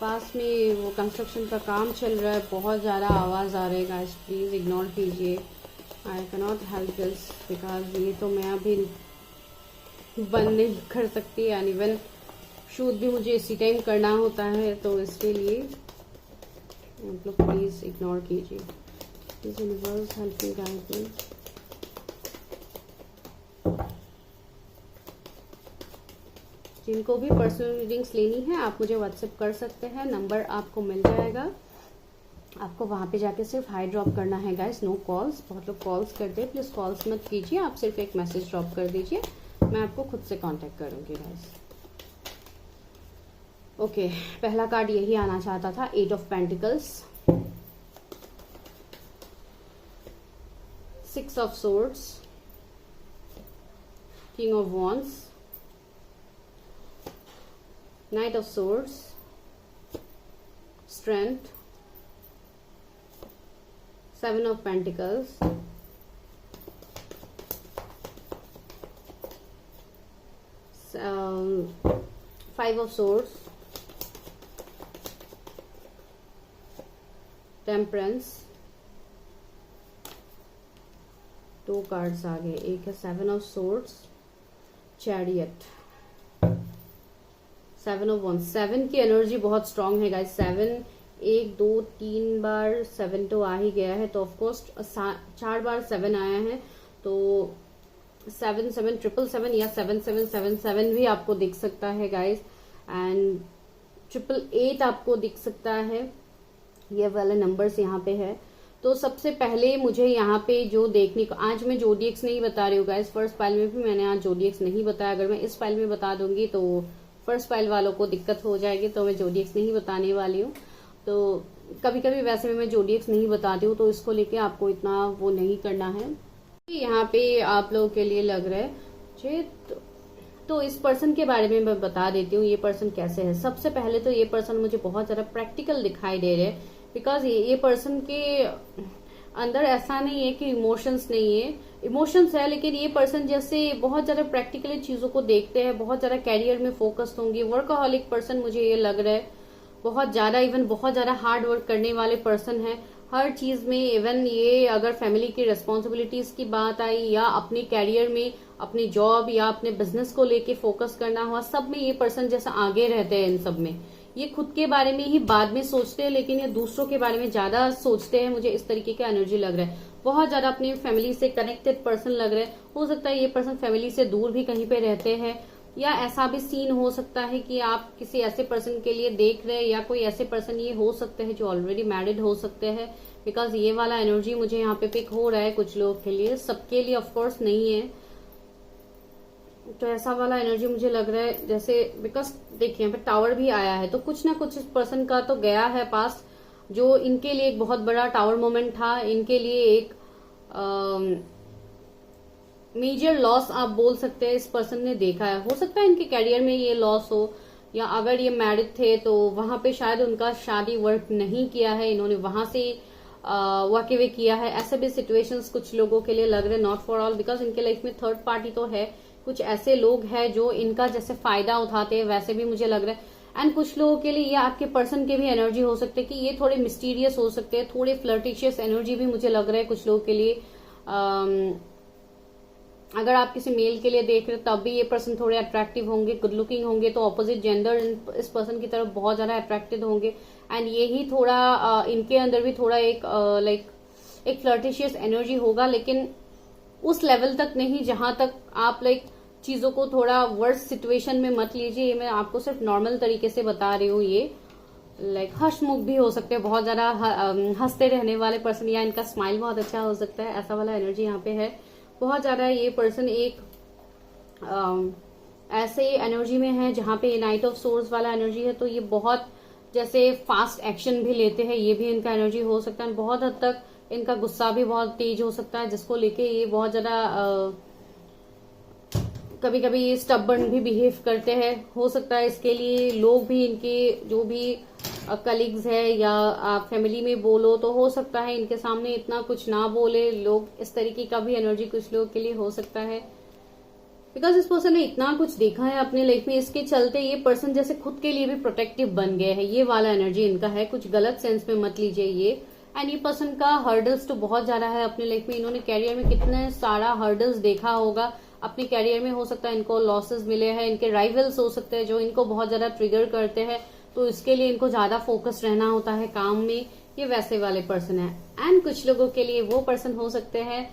पास में वो कंस्ट्रक्शन का काम चल रहा है, बहुत ज़्यादा आवाज़ आ रही है गाइस, प्लीज़ इग्नोर कीजिए। I can not help this because ये तो मैं अभी बंद नहीं कर सकती। एंड इवन शूट भी मुझे इसी टाइम करना होता है, तो इसके लिए आप लोग प्लीज़ इग्नोर कीजिए। Please universe help me, guide me. जिनको भी पर्सनल रीडिंग्स लेनी है आप मुझे व्हाट्सएप कर सकते हैं, नंबर आपको मिल जाएगा। आपको वहां पे जाके सिर्फ हाई ड्रॉप करना है गाइस, नो कॉल्स। बहुत लोग कॉल्स करते हैं, प्लीज कॉल्स मत कीजिए, आप सिर्फ एक मैसेज ड्रॉप कर दीजिए, मैं आपको खुद से कांटेक्ट करूंगी गाइस। ओके, पहला कार्ड यही आना चाहता था, 8 of pentacles, 6 of swords, king of wands, Knight of Swords, Strength, 7 of Pentacles, 5 of Swords, Temperance। 2 cards आ गए, एक है 7 of Swords, Chariot, 7 of Wands। 7 की एनर्जी बहुत स्ट्रांग है गाइस। 7 1 2 3 बार 7 तो आ ही गया है, तो ऑफकोर्स 4 बार 7 आया है, तो 7 7 7 या 7 7 7 7 भी आपको दिख सकता है गाइस। एंड 8 8 आपको दिख सकता है, ये वाले नंबर्स यहाँ पे है। तो सबसे पहले मुझे यहाँ पे जो देखने को, आज मैं जोडिएक्स नहीं बता रही हूँ गाइस, फर्स्ट पाइल में भी मैंने आज जोडिएक्स नहीं बताया। अगर मैं इस पाइल में बता दूंगी तो फर्स्ट पाइल वालों को दिक्कत हो जाएगी, तो मैं जोडिएक्स नहीं बताने वाली हूँ। तो कभी कभी वैसे में मैं जोडिएक्स नहीं बताती हूँ, तो इसको लेके आपको इतना वो नहीं करना है। यहाँ पे आप लोगों के लिए लग रहा है तो इस पर्सन के बारे में मैं बता देती हूँ, ये पर्सन कैसे है। सबसे पहले तो ये पर्सन मुझे बहुत ज्यादा प्रैक्टिकल दिखाई दे रहे हैं, बिकॉज ये पर्सन के अंदर ऐसा नहीं है कि इमोशंस नहीं है, इमोशंस है, लेकिन ये पर्सन जैसे बहुत ज्यादा प्रैक्टिकली चीजों को देखते हैं, बहुत ज्यादा कैरियर में फोकस्ड होंगे। वर्कaholic पर्सन मुझे ये लग रहा है, बहुत ज्यादा, इवन बहुत ज्यादा हार्ड वर्क करने वाले पर्सन है हर चीज में। इवन ये अगर फैमिली की रिस्पॉन्सिबिलिटीज की बात आई, या अपने कैरियर में, अपनी जॉब या अपने बिजनेस को लेके फोकस करना हुआ, सब में ये पर्सन जैसा आगे रहते हैं। इन सब में ये खुद के बारे में ही बाद में सोचते हैं, लेकिन ये दूसरों के बारे में ज्यादा सोचते हैं। मुझे इस तरीके का एनर्जी लग रहा है, बहुत ज्यादा अपनी फैमिली से कनेक्टेड पर्सन लग रहा है। हो सकता है ये पर्सन फैमिली से दूर भी कहीं पे रहते हैं, या ऐसा भी सीन हो सकता है कि आप किसी ऐसे पर्सन के लिए देख रहे हैं, या कोई ऐसे पर्सन ये हो सकते हैं जो ऑलरेडी मैरिड हो सकते हैं, बिकॉज ये वाला एनर्जी मुझे यहाँ पे पिक हो रहा है कुछ लोगों के लिए, सबके लिए ऑफकोर्स नहीं है। तो ऐसा वाला एनर्जी मुझे लग रहा है जैसे, बिकॉज देखिए यहाँ पे टावर भी आया है, तो कुछ ना कुछ इस पर्सन का तो गया है पास, जो इनके लिए एक बहुत बड़ा टावर मोमेंट था, इनके लिए एक मेजर लॉस आप बोल सकते हैं इस पर्सन ने देखा है। हो सकता है इनके कैरियर में ये लॉस हो, या अगर ये मैरिड थे तो वहां पे शायद उनका शादी वर्क नहीं किया है, इन्होंने वहां से वॉक अवे किया है। ऐसे भी सिचुएशंस कुछ लोगों के लिए लग रहे हैं, नॉट फॉर ऑल, बिकॉज इनके लाइफ में थर्ड पार्टी तो है, कुछ ऐसे लोग हैं जो इनका जैसे फायदा उठाते हैं, वैसे भी मुझे लग रहा है। एंड कुछ लोगों के लिए ये आपके पर्सन के भी एनर्जी हो सकते हैं कि ये थोड़े मिस्टीरियस हो सकते हैं, थोड़े फ्लर्टिशियस एनर्जी भी मुझे लग रहा है कुछ लोगों के लिए। अगर आप किसी मेल के लिए देख रहे हो तब भी ये पर्सन थोड़े अट्रैक्टिव होंगे, गुड लुकिंग होंगे, तो ऑपोजिट जेंडर इस पर्सन की तरफ बहुत ज्यादा अट्रैक्टेड होंगे। एंड यही थोड़ा इनके अंदर भी थोड़ा एक एक फ्लर्टिशियस एनर्जी होगा, लेकिन उस लेवल तक नहीं जहां तक आप चीजों को थोड़ा वर्स्ट सिचुएशन में मत लीजिए। ये मैं आपको सिर्फ नॉर्मल तरीके से बता रही हूँ। ये हंसमुख भी हो सकते हैं, बहुत ज्यादा हंसते रहने वाले पर्सन, या इनका स्माइल बहुत अच्छा हो सकता है, ऐसा वाला एनर्जी यहाँ पे है। बहुत ज्यादा ये पर्सन एक ऐसे एनर्जी में है जहां पे नाइट ऑफ सोर्स वाला एनर्जी है, तो ये बहुत जैसे फास्ट एक्शन भी लेते हैं, ये भी इनका एनर्जी हो सकता है। बहुत हद तक इनका गुस्सा भी बहुत तेज हो सकता है, जिसको लेके ये बहुत ज्यादा कभी कभी ये स्टबर्न भी बिहेव करते हैं। हो सकता है इसके लिए लोग भी, इनके जो भी कलीग्स है या आप फैमिली में बोलो, तो हो सकता है इनके सामने इतना कुछ ना बोले लोग। इस तरीके का भी एनर्जी कुछ लोग के लिए हो सकता है, बिकॉज इस पर्सन ने इतना कुछ देखा है अपने लाइफ में, इसके चलते ये पर्सन जैसे खुद के लिए भी प्रोटेक्टिव बन गए हैं। ये वाला एनर्जी इनका है, कुछ गलत सेंस में मत लीजिए ये। एंड ये पर्सन का हर्डल्स तो बहुत ज्यादा है अपने लाइफ में। इन्होंने कैरियर में कितने सारा हर्डल्स देखा होगा अपने कैरियर में। हो सकता है इनको लॉसेस मिले हैं, इनके राइवल्स हो सकते हैं जो इनको बहुत ज्यादा ट्रिगर करते हैं, तो इसके लिए इनको ज्यादा फोकस रहना होता है काम में। ये वैसे वाले पर्सन है। एंड कुछ लोगों के लिए वो पर्सन हो सकते हैं,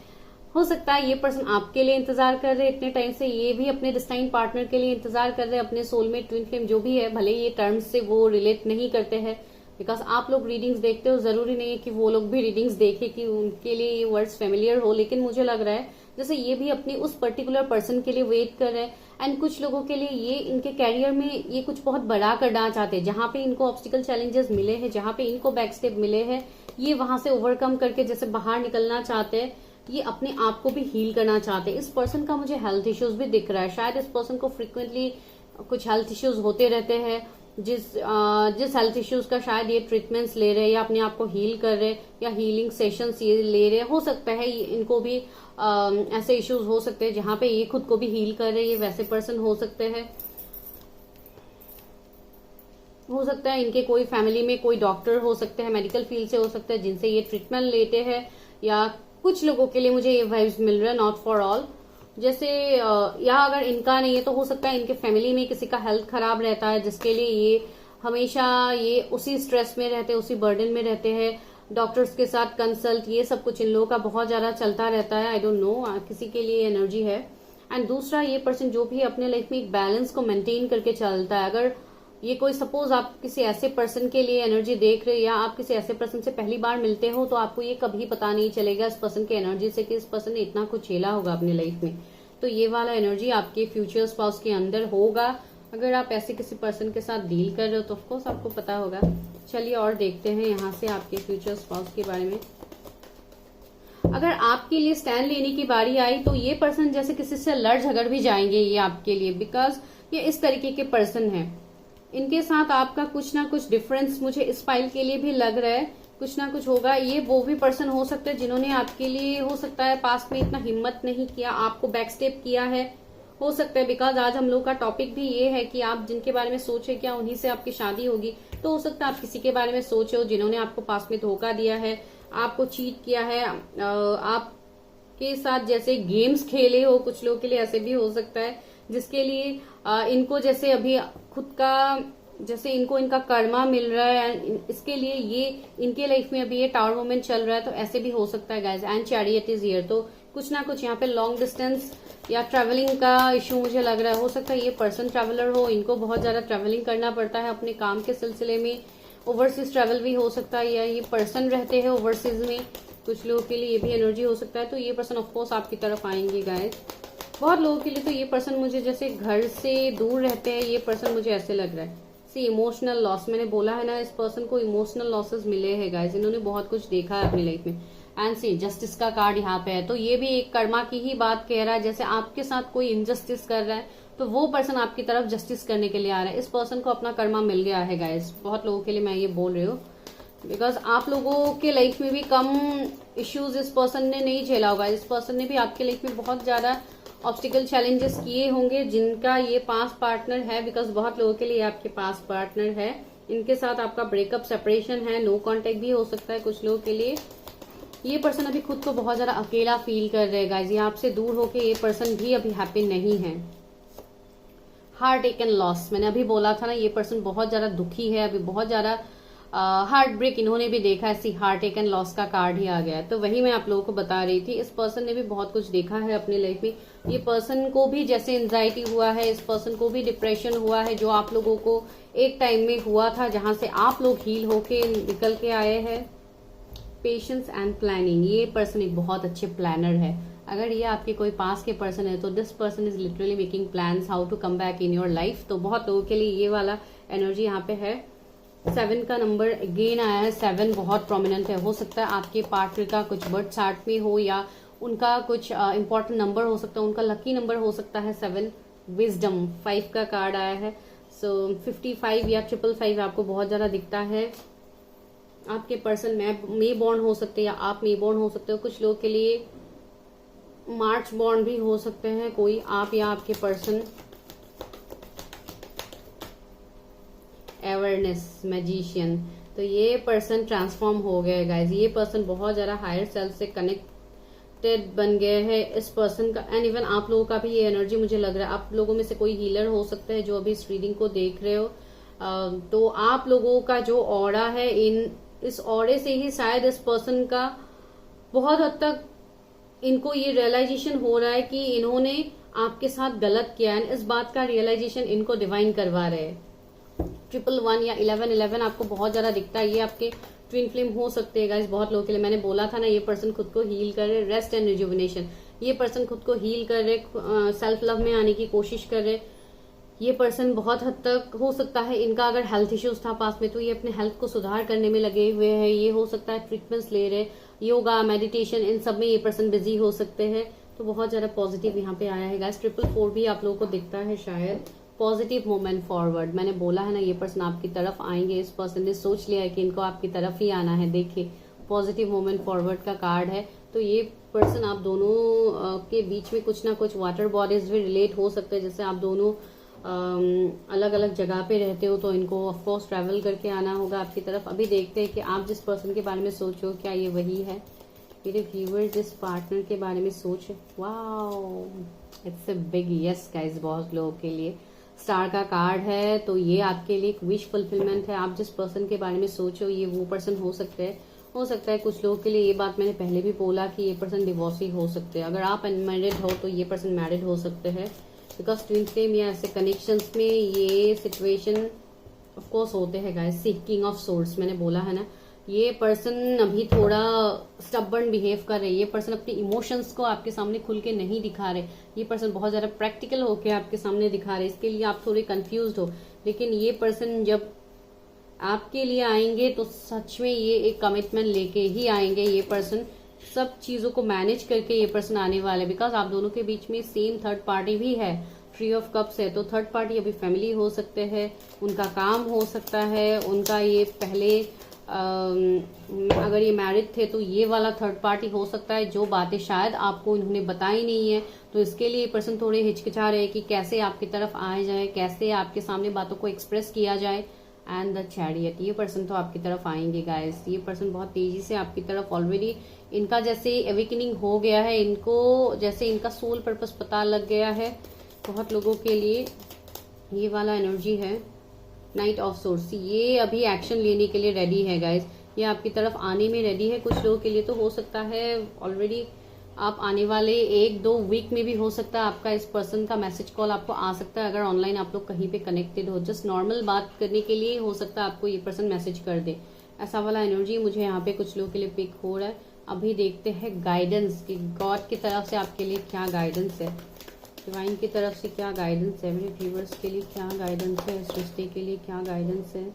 हो सकता है ये पर्सन आपके लिए इंतजार कर रहे इतने टाइम से, ये भी अपने डिस्टाइन पार्टनर के लिए इंतजार कर रहे हैं, अपने सोलमेट, ट्विन फ्लेम जो भी है। भले ये टर्म्स से वो रिलेट नहीं करते हैं, बिकॉज आप लोग रीडिंग्स देखते हो, जरूरी नहीं है कि वो लोग भी रीडिंग्स देखे कि उनके लिए ये वर्ड्स फेमिलियर हो, लेकिन मुझे लग रहा है जैसे ये भी अपने उस पर्टिकुलर पर्सन के लिए वेट कर रहे हैं। एंड कुछ लोगों के लिए ये इनके कैरियर में ये कुछ बहुत बड़ा करना चाहते हैं, जहां पे इनको ऑब्स्टिकल चैलेंजेस मिले हैं, जहां पे इनको बैक स्टेप मिले हैं, ये वहां से ओवरकम करके जैसे बाहर निकलना चाहते हैं। ये अपने आप को भी हील करना चाहते हैं। इस पर्सन का मुझे हेल्थ इश्यूज भी दिख रहा है, शायद इस पर्सन को फ्रिक्वेंटली कुछ हेल्थ इश्यूज होते रहते हैं, जिस हेल्थ इश्यूज का शायद ये ट्रीटमेंट्स ले रहे हैं या अपने आप को हील कर रहे हैं या हीलिंग सेशंस ये ले रहे हैं। हो सकता है इनको भी ऐसे इश्यूज हो सकते हैं जहां पे ये खुद को भी हील कर रहे हैं। ये वैसे पर्सन हो सकते हैं। हो सकता है इनके कोई फैमिली में कोई डॉक्टर हो सकते हैं, मेडिकल फील्ड से हो सकता है, जिनसे ये ट्रीटमेंट लेते हैं। या कुछ लोगों के लिए मुझे ये वाइब्स मिल रहा है, नॉट फॉर ऑल। जैसे या अगर इनका नहीं है तो हो सकता है इनके फैमिली में किसी का हेल्थ खराब रहता है, जिसके लिए ये हमेशा ये उसी स्ट्रेस में रहते हैं, उसी बर्डन में रहते हैं। डॉक्टर्स के साथ कंसल्ट, ये सब कुछ इन लोगों का बहुत ज्यादा चलता रहता है। आई डोंट नो किसी के लिए एनर्जी है। एंड दूसरा, ये पर्सन जो भी अपने लाइफ में एक बैलेंस को मेंटेन करके चलता है। अगर ये कोई सपोज आप किसी ऐसे पर्सन के लिए एनर्जी देख रहे हो या आप किसी ऐसे पर्सन से पहली बार मिलते हो, तो आपको ये कभी पता नहीं चलेगा इस पर्सन की एनर्जी से कि इस पर्सन ने इतना कुछ झेला होगा अपने लाइफ में। तो ये वाला एनर्जी आपके फ्यूचर स्पाउस के अंदर होगा। अगर आप ऐसे किसी पर्सन के साथ डील कर रहे हो तो ऑफकोर्स आपको पता होगा। चलिए और देखते हैं यहाँ से आपके फ्यूचर स्पाउस के बारे में। अगर आपके लिए स्टैंड लेने की बारी आई तो ये पर्सन जैसे किसी से लड़ झगड़ भी जाएंगे ये आपके लिए, बिकॉज ये इस तरीके के पर्सन है। इनके साथ आपका कुछ ना कुछ डिफरेंस मुझे इस फाइल के लिए भी लग रहा है, कुछ ना कुछ होगा। ये वो भी पर्सन हो सकते हैं जिन्होंने आपके लिए हो सकता है पास्ट में इतना हिम्मत नहीं किया, आपको बैक स्टेप किया है, हो सकता है। बिकॉज आज हम लोग का टॉपिक भी ये है कि आप जिनके बारे में सोचे क्या उन्हीं से आपकी शादी होगी। तो हो सकता है आप किसी के बारे में सोचे हो जिन्होंने आपको पास्ट में धोखा दिया है, आपको चीट किया है, आपके साथ जैसे गेम्स खेले हो। कुछ लोगों के लिए ऐसे भी हो सकता है जिसके लिए इनको जैसे अभी खुद का जैसे इनको इनका कर्मा मिल रहा है, इसके लिए ये इनके लाइफ में अभी ये टावर मोमेंट चल रहा है, तो ऐसे भी हो सकता है guys. And chariot is here, तो कुछ ना कुछ यहाँ पे लॉन्ग डिस्टेंस या ट्रैवलिंग का इशू मुझे लग रहा है। हो सकता है ये पर्सन ट्रैवलर हो, इनको बहुत ज्यादा ट्रैवलिंग करना पड़ता है अपने काम के सिलसिले में। ओवरसीज ट्रैवल भी हो सकता है, या ये पर्सन रहते हैं ओवरसीज में, कुछ लोगों के लिए ये भी एनर्जी हो सकता है। तो ये पर्सन ऑफकोर्स आपकी तरफ आएंगे गाइज। बहुत लोगों के लिए तो ये पर्सन मुझे जैसे घर से दूर रहते हैं, ये पर्सन मुझे ऐसे लग रहा है। सी इमोशनल लॉस, मैंने बोला है ना, इस पर्सन को इमोशनल लॉसेस मिले हैं गाइज। इन्होंने बहुत कुछ देखा है अपनी लाइफ में। एंड सी जस्टिस का कार्ड यहाँ पे है, तो ये भी एक कर्मा की ही बात कह रहा है। जैसे आपके साथ कोई इनजस्टिस कर रहा है तो वो पर्सन आपकी तरफ जस्टिस करने के लिए आ रहा है। इस पर्सन को अपना कर्मा मिल गया है गाइज। बहुत लोगों के लिए मैं ये बोल रही हूँ, बिकॉज आप लोगों के लाइफ में भी कम इश्यूज इस पर्सन ने नहीं झेला होगा। इस पर्सन ने भी आपके लाइफ में बहुत ज्यादा ऑब्स्टिकल चैलेंजेस किए होंगे जिनका ये पास पार्टनर है, बिकॉज बहुत लोगों के लिए आपके पास पार्टनर है। इनके साथ आपका ब्रेकअप, सेपरेशन है, नो कांटेक्ट भी हो सकता है कुछ लोगों के लिए। ये पर्सन अभी खुद को बहुत ज्यादा अकेला फील कर रहे हैं गाइज। ये आपसे दूर होके ये पर्सन भी अभी हैप्पी नहीं है। हार्ट एक एंड लॉस, मैंने अभी बोला था ना, ये पर्सन बहुत ज्यादा दुखी है अभी, बहुत ज्यादा हार्ट ब्रेक इन्होंने भी देखा है। सी हार्ट एक एंड लॉस का कार्ड ही आ गया है। तो वही मैं आप लोगों को बता रही थी, इस पर्सन ने भी बहुत कुछ देखा है अपने लाइफ में। ये पर्सन को भी जैसे एंजाइटी हुआ है, इस पर्सन को भी डिप्रेशन हुआ है, जो आप लोगों को एक टाइम में हुआ था, जहां से आप लोग हील होके निकल के आए हैं। पेशेंस एंड प्लानिंग, ये पर्सन एक बहुत अच्छे प्लानर है। अगर ये आपके कोई पास के पर्सन है तो this person is literally making plans how to come back in your life. तो बहुत लोगों के लिए ये वाला एनर्जी यहाँ पे है। 7 का नंबर अगेन आया है, 7 बहुत प्रोमिनेंट है। हो सकता है आपके पार्टनर का कुछ बर्थ चार्ट में हो, या उनका कुछ इंपॉर्टेंट नंबर हो सकता है, उनका लकी नंबर हो सकता है 7। विजडम 5 का कार्ड आया है। सो 55 या 555 आपको बहुत ज्यादा दिखता है। आपके पर्सन मे बॉर्न हो सकते हैं या आप मे बॉर्न हो सकते हो। कुछ लोगों के लिए मार्च बॉर्न भी हो सकते हैं, कोई आप या आपके पर्सन। अवेयरनेस मैजिशियन, तो ये पर्सन ट्रांसफॉर्म हो गया है गाइज। ये पर्सन बहुत ज्यादा हायर सेल्फ से कनेक्टेड बन गया है इस पर्सन का। एंड इवन आप लोगों का भी ये एनर्जी मुझे लग रहा है, आप लोगों में से कोई हीलर हो सकता है जो अभी इस रीडिंग को देख रहे हो। तो आप लोगों का जो ऑरा है, इस ऑरे से ही शायद इस पर्सन का बहुत हद तक इनको ये रियलाइजेशन हो रहा है कि इन्होंने आपके साथ गलत किया है। इस बात का रियलाइजेशन इनको डिवाइन करवा रहे हैं। 111 या 1111 आपको बहुत ज्यादा दिखता है। ये आपके ट्विन फ्लेम हो सकते हैं गाइस बहुत लोगों के लिए। मैंने बोला था ना, ये पर्सन खुद को हील कर रहे, रेस्ट एंड रिजुविनेशन। ये पर्सन खुद को हील कर रहे, सेल्फ लव में आने की कोशिश कर रहे। ये पर्सन बहुत हद तक हो सकता है इनका अगर हेल्थ इश्यूज था पास में तो ये अपने हेल्थ को सुधार करने में लगे हुए हैं। ये हो सकता है ट्रीटमेंट्स ले रहे, योगा मेडिटेशन इन सब में ये पर्सन बिजी हो सकते हैं। तो बहुत ज्यादा पॉजिटिव यहाँ पे आया है गाइस। 444 भी आप लोगों को दिखता है शायद। पॉजिटिव मूवमेंट फॉरवर्ड, मैंने बोला है ना, ये पर्सन आपकी तरफ आएंगे। इस पर्सन ने सोच लिया है कि इनको आपकी तरफ ही आना है। देखिए पॉजिटिव मूवमेंट फॉरवर्ड का कार्ड है। तो ये पर्सन आप दोनों के बीच में कुछ ना कुछ वाटर बॉडीज भी रिलेट हो सकते हैं। जैसे आप दोनों अलग अलग जगह पे रहते हो तो इनको ऑफकोर्स ट्रैवल करके आना होगा आपकी तरफ। अभी देखते हैं कि आप जिस पर्सन के बारे में सोचो क्या ये वही है। मेरे व्यूअर जिस पार्टनर के बारे में सोच, wow it's a big yes guys. बहुत लोगों के लिए स्टार का कार्ड है, तो ये आपके लिए एक विश फुलफिलमेंट है। आप जिस पर्सन के बारे में सोचो ये वो पर्सन हो सकते हैं। हो सकता है कुछ लोगों के लिए, ये बात मैंने पहले भी बोला कि ये पर्सन डिवोर्सी हो सकते हैं। अगर आप अनमैरिड हो तो ये पर्सन मैरिड हो सकते हैं। बिकॉज ट्विन फ्लेम या ऐसे कनेक्शंस में ये सिचुएशन ऑफ कोर्स होते हैं गाइस। किंग ऑफ सोर्ड्स मैंने बोला है ना, ये पर्सन अभी थोड़ा स्टबर्न बिहेव कर रहे हैं। ये पर्सन अपने इमोशंस को आपके सामने खुल के नहीं दिखा रहे। ये पर्सन बहुत ज्यादा प्रैक्टिकल होके आपके सामने दिखा रहे, इसके लिए आप थोड़े कंफ्यूज्ड हो। लेकिन ये पर्सन जब आपके लिए आएंगे तो सच में ये एक कमिटमेंट लेके ही आएंगे। ये पर्सन सब चीजों को मैनेज करके ये पर्सन आने वाले, बिकॉज आप दोनों के बीच में सेम थर्ड पार्टी भी है। 3 ऑफ कप्स है, तो थर्ड पार्टी अभी फैमिली हो सकते हैं, उनका काम हो सकता है, उनका ये पहले अगर ये मैरिड थे तो ये वाला थर्ड पार्टी हो सकता है, जो बातें शायद आपको इन्होंने बताई नहीं है। तो इसके लिए पर्सन थोड़े हिचकिचा रहे कि कैसे आपकी तरफ आया जाए, कैसे आपके सामने बातों को एक्सप्रेस किया जाए। एंड द चैरियट, ये पर्सन तो आपकी तरफ आएंगे गाइस। ये पर्सन बहुत तेजी से आपकी तरफ, ऑलरेडी इनका जैसे अवेकनिंग हो गया है, इनको जैसे इनका सोल पर्पस पता लग गया है। बहुत लोगों के लिए ये वाला एनर्जी है। नाइट ऑफ सोर्स, ये अभी एक्शन लेने के लिए रेडी है गाइस। ये आपकी तरफ आने में रेडी है। कुछ लोगों के लिए तो हो सकता है ऑलरेडी आप आने वाले 1-2 वीक में भी हो सकता है आपका इस पर्सन का मैसेज कॉल आपको आ सकता है। अगर ऑनलाइन आप लोग कहीं पे कनेक्टेड हो, जस्ट नॉर्मल बात करने के लिए हो सकता है आपको ये पर्सन मैसेज कर दे। ऐसा वाला एनर्जी मुझे यहाँ पे कुछ लोगों के लिए पिक हो रहा है। अभी देखते हैं गाइडेंस कि गॉड की तरफ से आपके लिए क्या गाइडेंस है, डिवाइन की तरफ से क्या गाइडेंस है, मेरे व्यूवर्स के लिए क्या गाइडेंस है, इस रिश्ते के लिए क्या गाइडेंस है।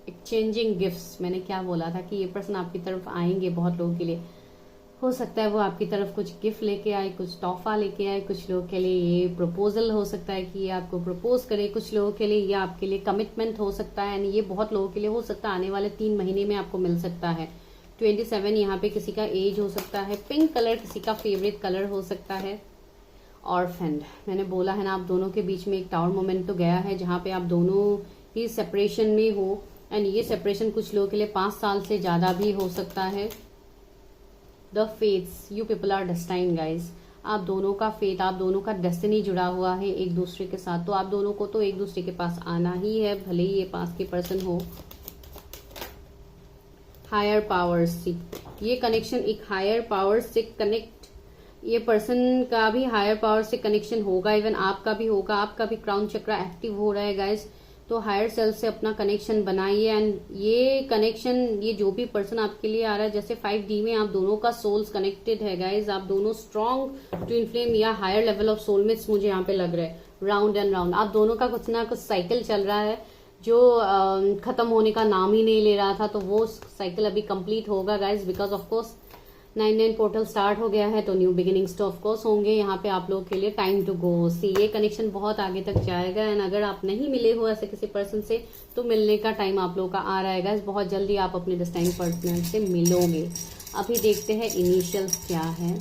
एक्सचेंजिंग गिफ्ट्स, मैंने क्या बोला था कि ये पर्सन आपकी तरफ आएंगे। बहुत लोगों के लिए हो सकता है वो आपकी तरफ कुछ गिफ्ट लेके आए, कुछ तोहफा लेके आए। कुछ लोगों के लिए ये प्रपोजल हो सकता है कि ये आपको प्रपोज करे। कुछ लोगों के लिए ये आपके लिए कमिटमेंट हो सकता है। एंड ये बहुत लोगों के लिए हो सकता है आने वाले 3 महीने में आपको मिल सकता है। 27 यहाँ पे किसी का एज हो सकता है। पिंक कलर किसी का फेवरेट कलर हो सकता है। ऑर्फेंड, मैंने बोला है ना, आप दोनों के बीच में एक टावर मोमेंट तो गया है जहां पे आप दोनों ही सेपरेशन में हो। एंड ये सेपरेशन कुछ लोगों के लिए 5 साल से ज्यादा भी हो सकता है। The fates, you people are destined guys. आप दोनों का फेट, आप दोनों का डेस्टिनी जुड़ा हुआ है एक दूसरे के साथ। तो आप दोनों को तो एक दूसरे के पास आना ही है, भले ही ये पास के पर्सन हो। हायर पावर्स से ये कनेक्शन, एक हायर पावर से कनेक्ट, ये पर्सन का भी हायर पावर से कनेक्शन होगा, इवन आपका भी होगा। आपका भी क्राउन चक्रा एक्टिव हो रहा है गाइज। तो हायर सेल्फ से अपना कनेक्शन बनाइए। एंड ये कनेक्शन, ये जो भी पर्सन आपके लिए आ रहा है, जैसे 5D में आप दोनों का सोल्स कनेक्टेड है गाइज। आप दोनों स्ट्रॉन्ग ट्विन फ्लेम या हायर लेवल ऑफ सोलमेट्स मुझे यहाँ पे लग रहा है। राउंड एंड राउंड आप दोनों का कुछ ना कुछ साइकिल चल रहा है जो खत्म होने का नाम ही नहीं ले रहा था। तो वो साइकिल अभी कंप्लीट होगा guys, because of course 9/9 portal start हो गया है। तो न्यू बिगिनिंग्स तो ऑफकोर्स होंगे यहाँ पे आप लोगों के लिए। टाइम टू गो सी, ये कनेक्शन बहुत आगे तक जाएगा। एंड अगर आप नहीं मिले हो ऐसे किसी पर्सन से, तो मिलने का टाइम आप लोगों का आ रहा है गाइस। बहुत जल्दी आप अपने डेस्टाइन पार्टनर से मिलोगे। अभी देखते हैं इनिशियल्स क्या है।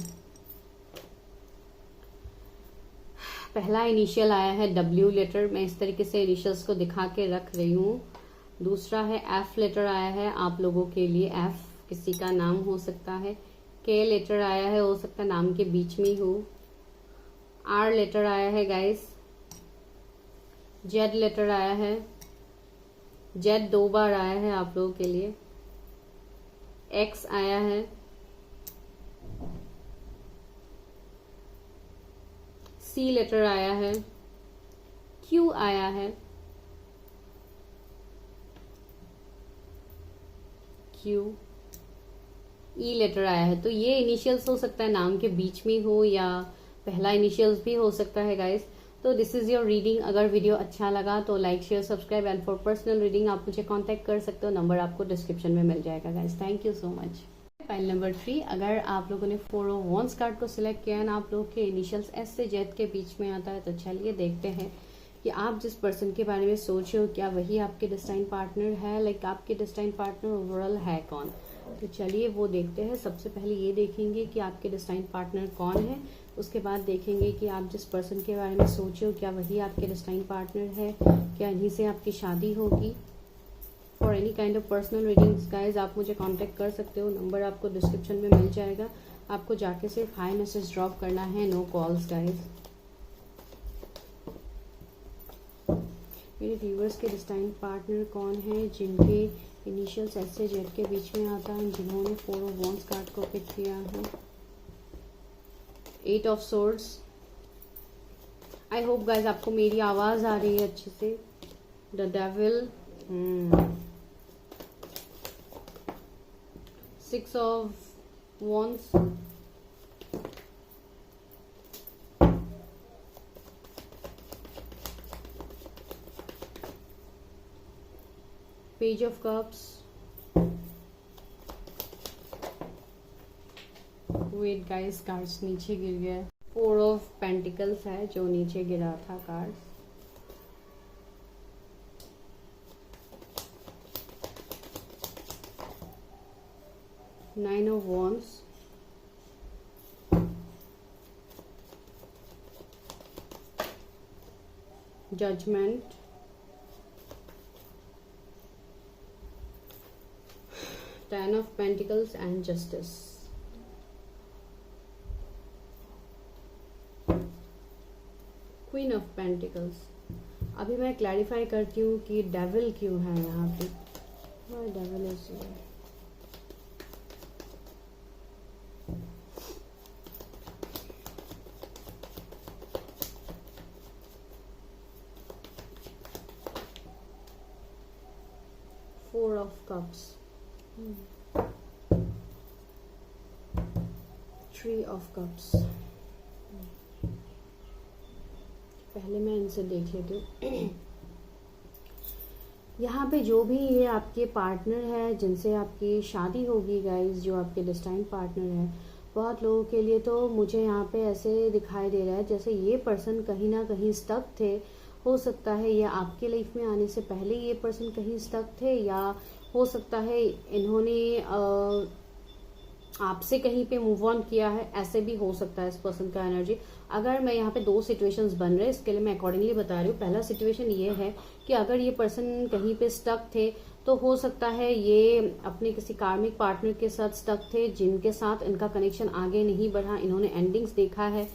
पहला इनिशियल आया है W लेटर, मैं इस तरीके से इनिशियल्स को दिखा के रख रही हूँ। दूसरा है F लेटर आया है आप लोगों के लिए। F किसी का नाम हो सकता है। K लेटर आया है, हो सकता है नाम के बीच में हो। R लेटर आया है गाइस। Z लेटर आया है। Z 2 बार आया है आप लोगों के लिए। X आया है। C लेटर आया है। Q आया है। Q, E लेटर आया है। तो ये इनिशियल्स हो सकता है नाम के बीच में हो, या पहला इनिशियल्स भी हो सकता है गाइस। तो दिस इज योर रीडिंग। अगर वीडियो अच्छा लगा तो like share subscribe. And for personal reading आप मुझे कांटेक्ट कर सकते हो, नंबर आपको डिस्क्रिप्शन में मिल जाएगा guys. Thank you so much. File number 3, अगर आप लोगों ने 4 ऑफ वॉन्ड्स कार्ड को सिलेक्ट किया है ना, आप लोगों के इनिशियल्स S से Z के बीच में आता है, तो चलिए देखते हैं कि आप जिस पर्सन के बारे में सोच रहे हो, क्या वही आपके डेस्टाइन पार्टनर है। लाइक आपके डेस्टाइन पार्टनर ओवरऑल है कौन। तो चलिए वो देखते हैं। सबसे पहले ये देखेंगे कि आपके डेस्टाइन पार्टनर कौन है। उसके बाद देखेंगे कि आप जिस पर्सन के बारे में सोच रहे हो, क्या वही आपके डेस्टाइन पार्टनर है, क्या इन्हीं से आपकी शादी होगी। For any kind of personal readings guys आप मुझे कांटेक्ट कर सकते हो, नंबर आपको डिस्क्रिप्शन में मिल जाएगा। आपको जाके सिर्फ हाई मैसेज ड्रॉप करना है, नो कॉल्स गाइज। मेरे व्यूवर्स के डेस्टाइन पार्टनर कौन है जिनके इनिशियल्स S से Z के बीच में आता है, जिन्होंने 4 ऑफ वॉन्ड्स कार्ड को पिक किया है। 8 of swords. I hope guys आपको मेरी आवाज आ रही है अच्छे से। The devil. 6 of wands. Page of cups. Wait guys, cards नीचे गिर गया। 4 ऑफ पेंटिकल्स है जो नीचे गिरा था cards. Nine of wands. Judgment. Ten of Pentacles and Justice. Queen of Pentacles. अभी मैं क्लैरिफाई करती हूँ कि डेविल क्यों है यहाँ पे। Why devil is here? Four of Cups. 3 of cups. पहले मैं इनसे देख लेती हूँ। यहाँ पे जो भी ये आपके पार्टनर है जिनसे आपकी शादी होगी गाइस, जो आपके डेस्टाइन पार्टनर है, बहुत लोगों के लिए तो मुझे यहाँ पे ऐसे दिखाई दे रहा है जैसे ये पर्सन कहीं ना कहीं स्टक थे। हो सकता है ये आपके लाइफ में आने से पहले ये पर्सन कहीं स्टक थे, या हो सकता है इन्होंने आपसे कहीं पे मूव ऑन किया है, ऐसे भी हो सकता है इस पर्सन का एनर्जी। अगर मैं यहाँ पे 2 सिचुएशंस बन रहे हैं, इसके लिए मैं अकॉर्डिंगली बता रही हूँ। पहला सिचुएशन ये है कि अगर ये पर्सन कहीं पे स्टक थे तो हो सकता है ये अपने किसी कार्मिक पार्टनर के साथ स्टक थे, जिनके साथ इनका कनेक्शन आगे नहीं बढ़ा, इन्होंने एंडिंग्स देखा है।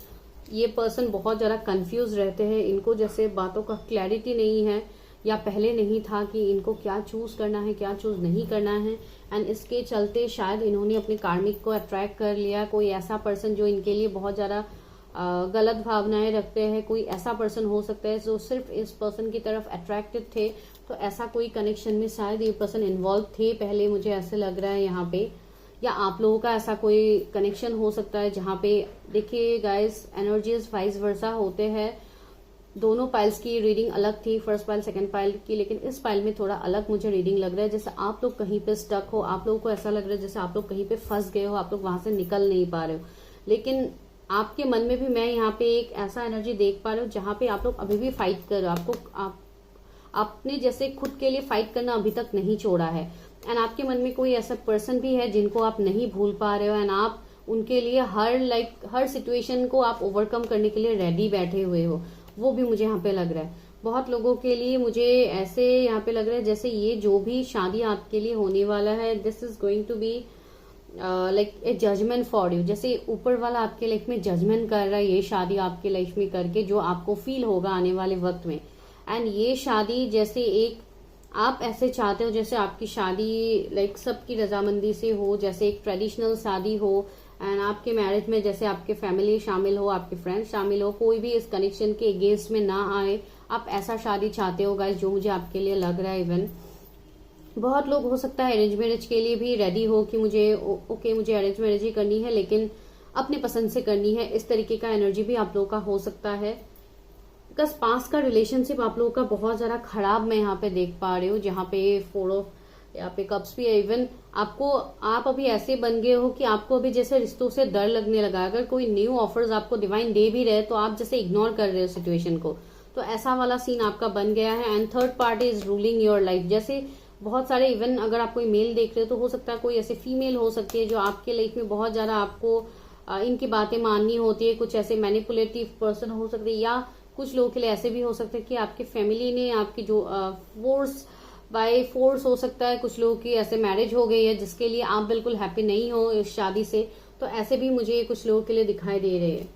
ये पर्सन बहुत ज़्यादा कंफ्यूज रहते हैं, इनको जैसे बातों का क्लैरिटी नहीं है, या पहले नहीं था कि इनको क्या चूज करना है क्या चूज नहीं करना है। एंड इसके चलते शायद इन्होंने अपने कार्मिक को अट्रैक्ट कर लिया, कोई ऐसा पर्सन जो इनके लिए बहुत ज़्यादा गलत भावनाएं रखते हैं। कोई ऐसा पर्सन हो सकता है जो सिर्फ इस पर्सन की तरफ अट्रैक्टेड थे, तो ऐसा कोई कनेक्शन में शायद ये पर्सन इन्वॉल्व थे पहले, मुझे ऐसे लग रहा है यहाँ पे। या आप लोगों का ऐसा कोई कनेक्शन हो सकता है जहाँ पे देखिए गाइस, एनर्जीज वाइस वर्सा होते हैं। दोनों पाइल्स की रीडिंग अलग थी, फर्स्ट पाइल सेकंड पाइल की, लेकिन इस पाइल में थोड़ा अलग मुझे रीडिंग लग रहा है। जैसे आप लोग कहीं पे स्टक हो, आप लोगों को ऐसा लग रहा है जैसे आप लोग कहीं पे फंस गए हो, आप लोग वहां से निकल नहीं पा रहे हो। लेकिन आपके मन में भी मैं यहाँ पे एक ऐसा एनर्जी देख पा रही हूँ जहाँ पे आप लोग अभी भी फाइट कर रहे हो। आपने जैसे खुद के लिए फाइट करना अभी तक नहीं छोड़ा है। एंड आपके मन में कोई ऐसा पर्सन भी है जिनको आप नहीं भूल पा रहे हो, एंड आप उनके लिए हर सिचुएशन को आप ओवरकम करने के लिए रेडी बैठे हुए हो। वो भी मुझे यहाँ पे लग रहा है। बहुत लोगों के लिए मुझे ऐसे यहाँ पे लग रहा है जैसे ये जो भी शादी आपके लिए होने वाला है, this is going to be like a judgment for you. जैसे ऊपर वाला आपके लाइफ में जजमेंट कर रहा है ये शादी आपके लाइफ में करके, जो आपको फील होगा आने वाले वक्त में। एंड ये शादी जैसे एक आप ऐसे चाहते हो जैसे आपकी शादी लाइक सबकी रजामंदी से हो, जैसे एक ट्रेडिशनल शादी हो। एंड आपके मैरिज में जैसे आपके फैमिली शामिल हो, आपके फ्रेंड्स शामिल हो, कोई भी इस कनेक्शन के अगेंस्ट में ना आए। आप ऐसा शादी चाहते हो गाइस, जो मुझे आपके लिए लग रहा है। इवन बहुत लोग हो सकता है अरेंज मैरिज के लिए भी रेडी हो कि मुझे मुझे अरेंज मैरिज ही करनी है, लेकिन अपने पसंद से करनी है। इस तरीके का एनर्जी भी आप लोगों का हो सकता है। बिकॉज पास का रिलेशनशिप आप लोगों का बहुत ज्यादा खराब मैं यहाँ पे देख पा रही हूँ, जहाँ पे 4 ऑफ यहाँ पे कप्स भी है। इवन आप अभी ऐसे बन गए हो कि आपको अभी जैसे रिश्तों से डर लगने लगा। अगर कोई न्यू ऑफर्स आपको डिवाइन दे भी रहे तो आप जैसे इग्नोर कर रहे हो सिचुएशन को, तो ऐसा वाला सीन आपका बन गया है। And third party is ruling your life. जैसे बहुत सारे इवन अगर आप कोई मेल देख रहे हो तो हो सकता है कोई ऐसे फीमेल हो सकती है जो आपके लाइफ में बहुत ज्यादा आपको इनकी बातें माननी होती है। कुछ ऐसे मैनिपुलेटिव पर्सन हो सकते हैं, या कुछ लोगों के लिए ऐसे भी हो सकता है कि आपकी फैमिली ने आपकी जो बाय फोर्स हो सकता है। कुछ लोगों की ऐसे मैरिज हो गई है जिसके लिए आप बिल्कुल हैप्पी नहीं हो इस शादी से, तो ऐसे भी मुझे कुछ लोगों के लिए दिखाई दे रहे हैं।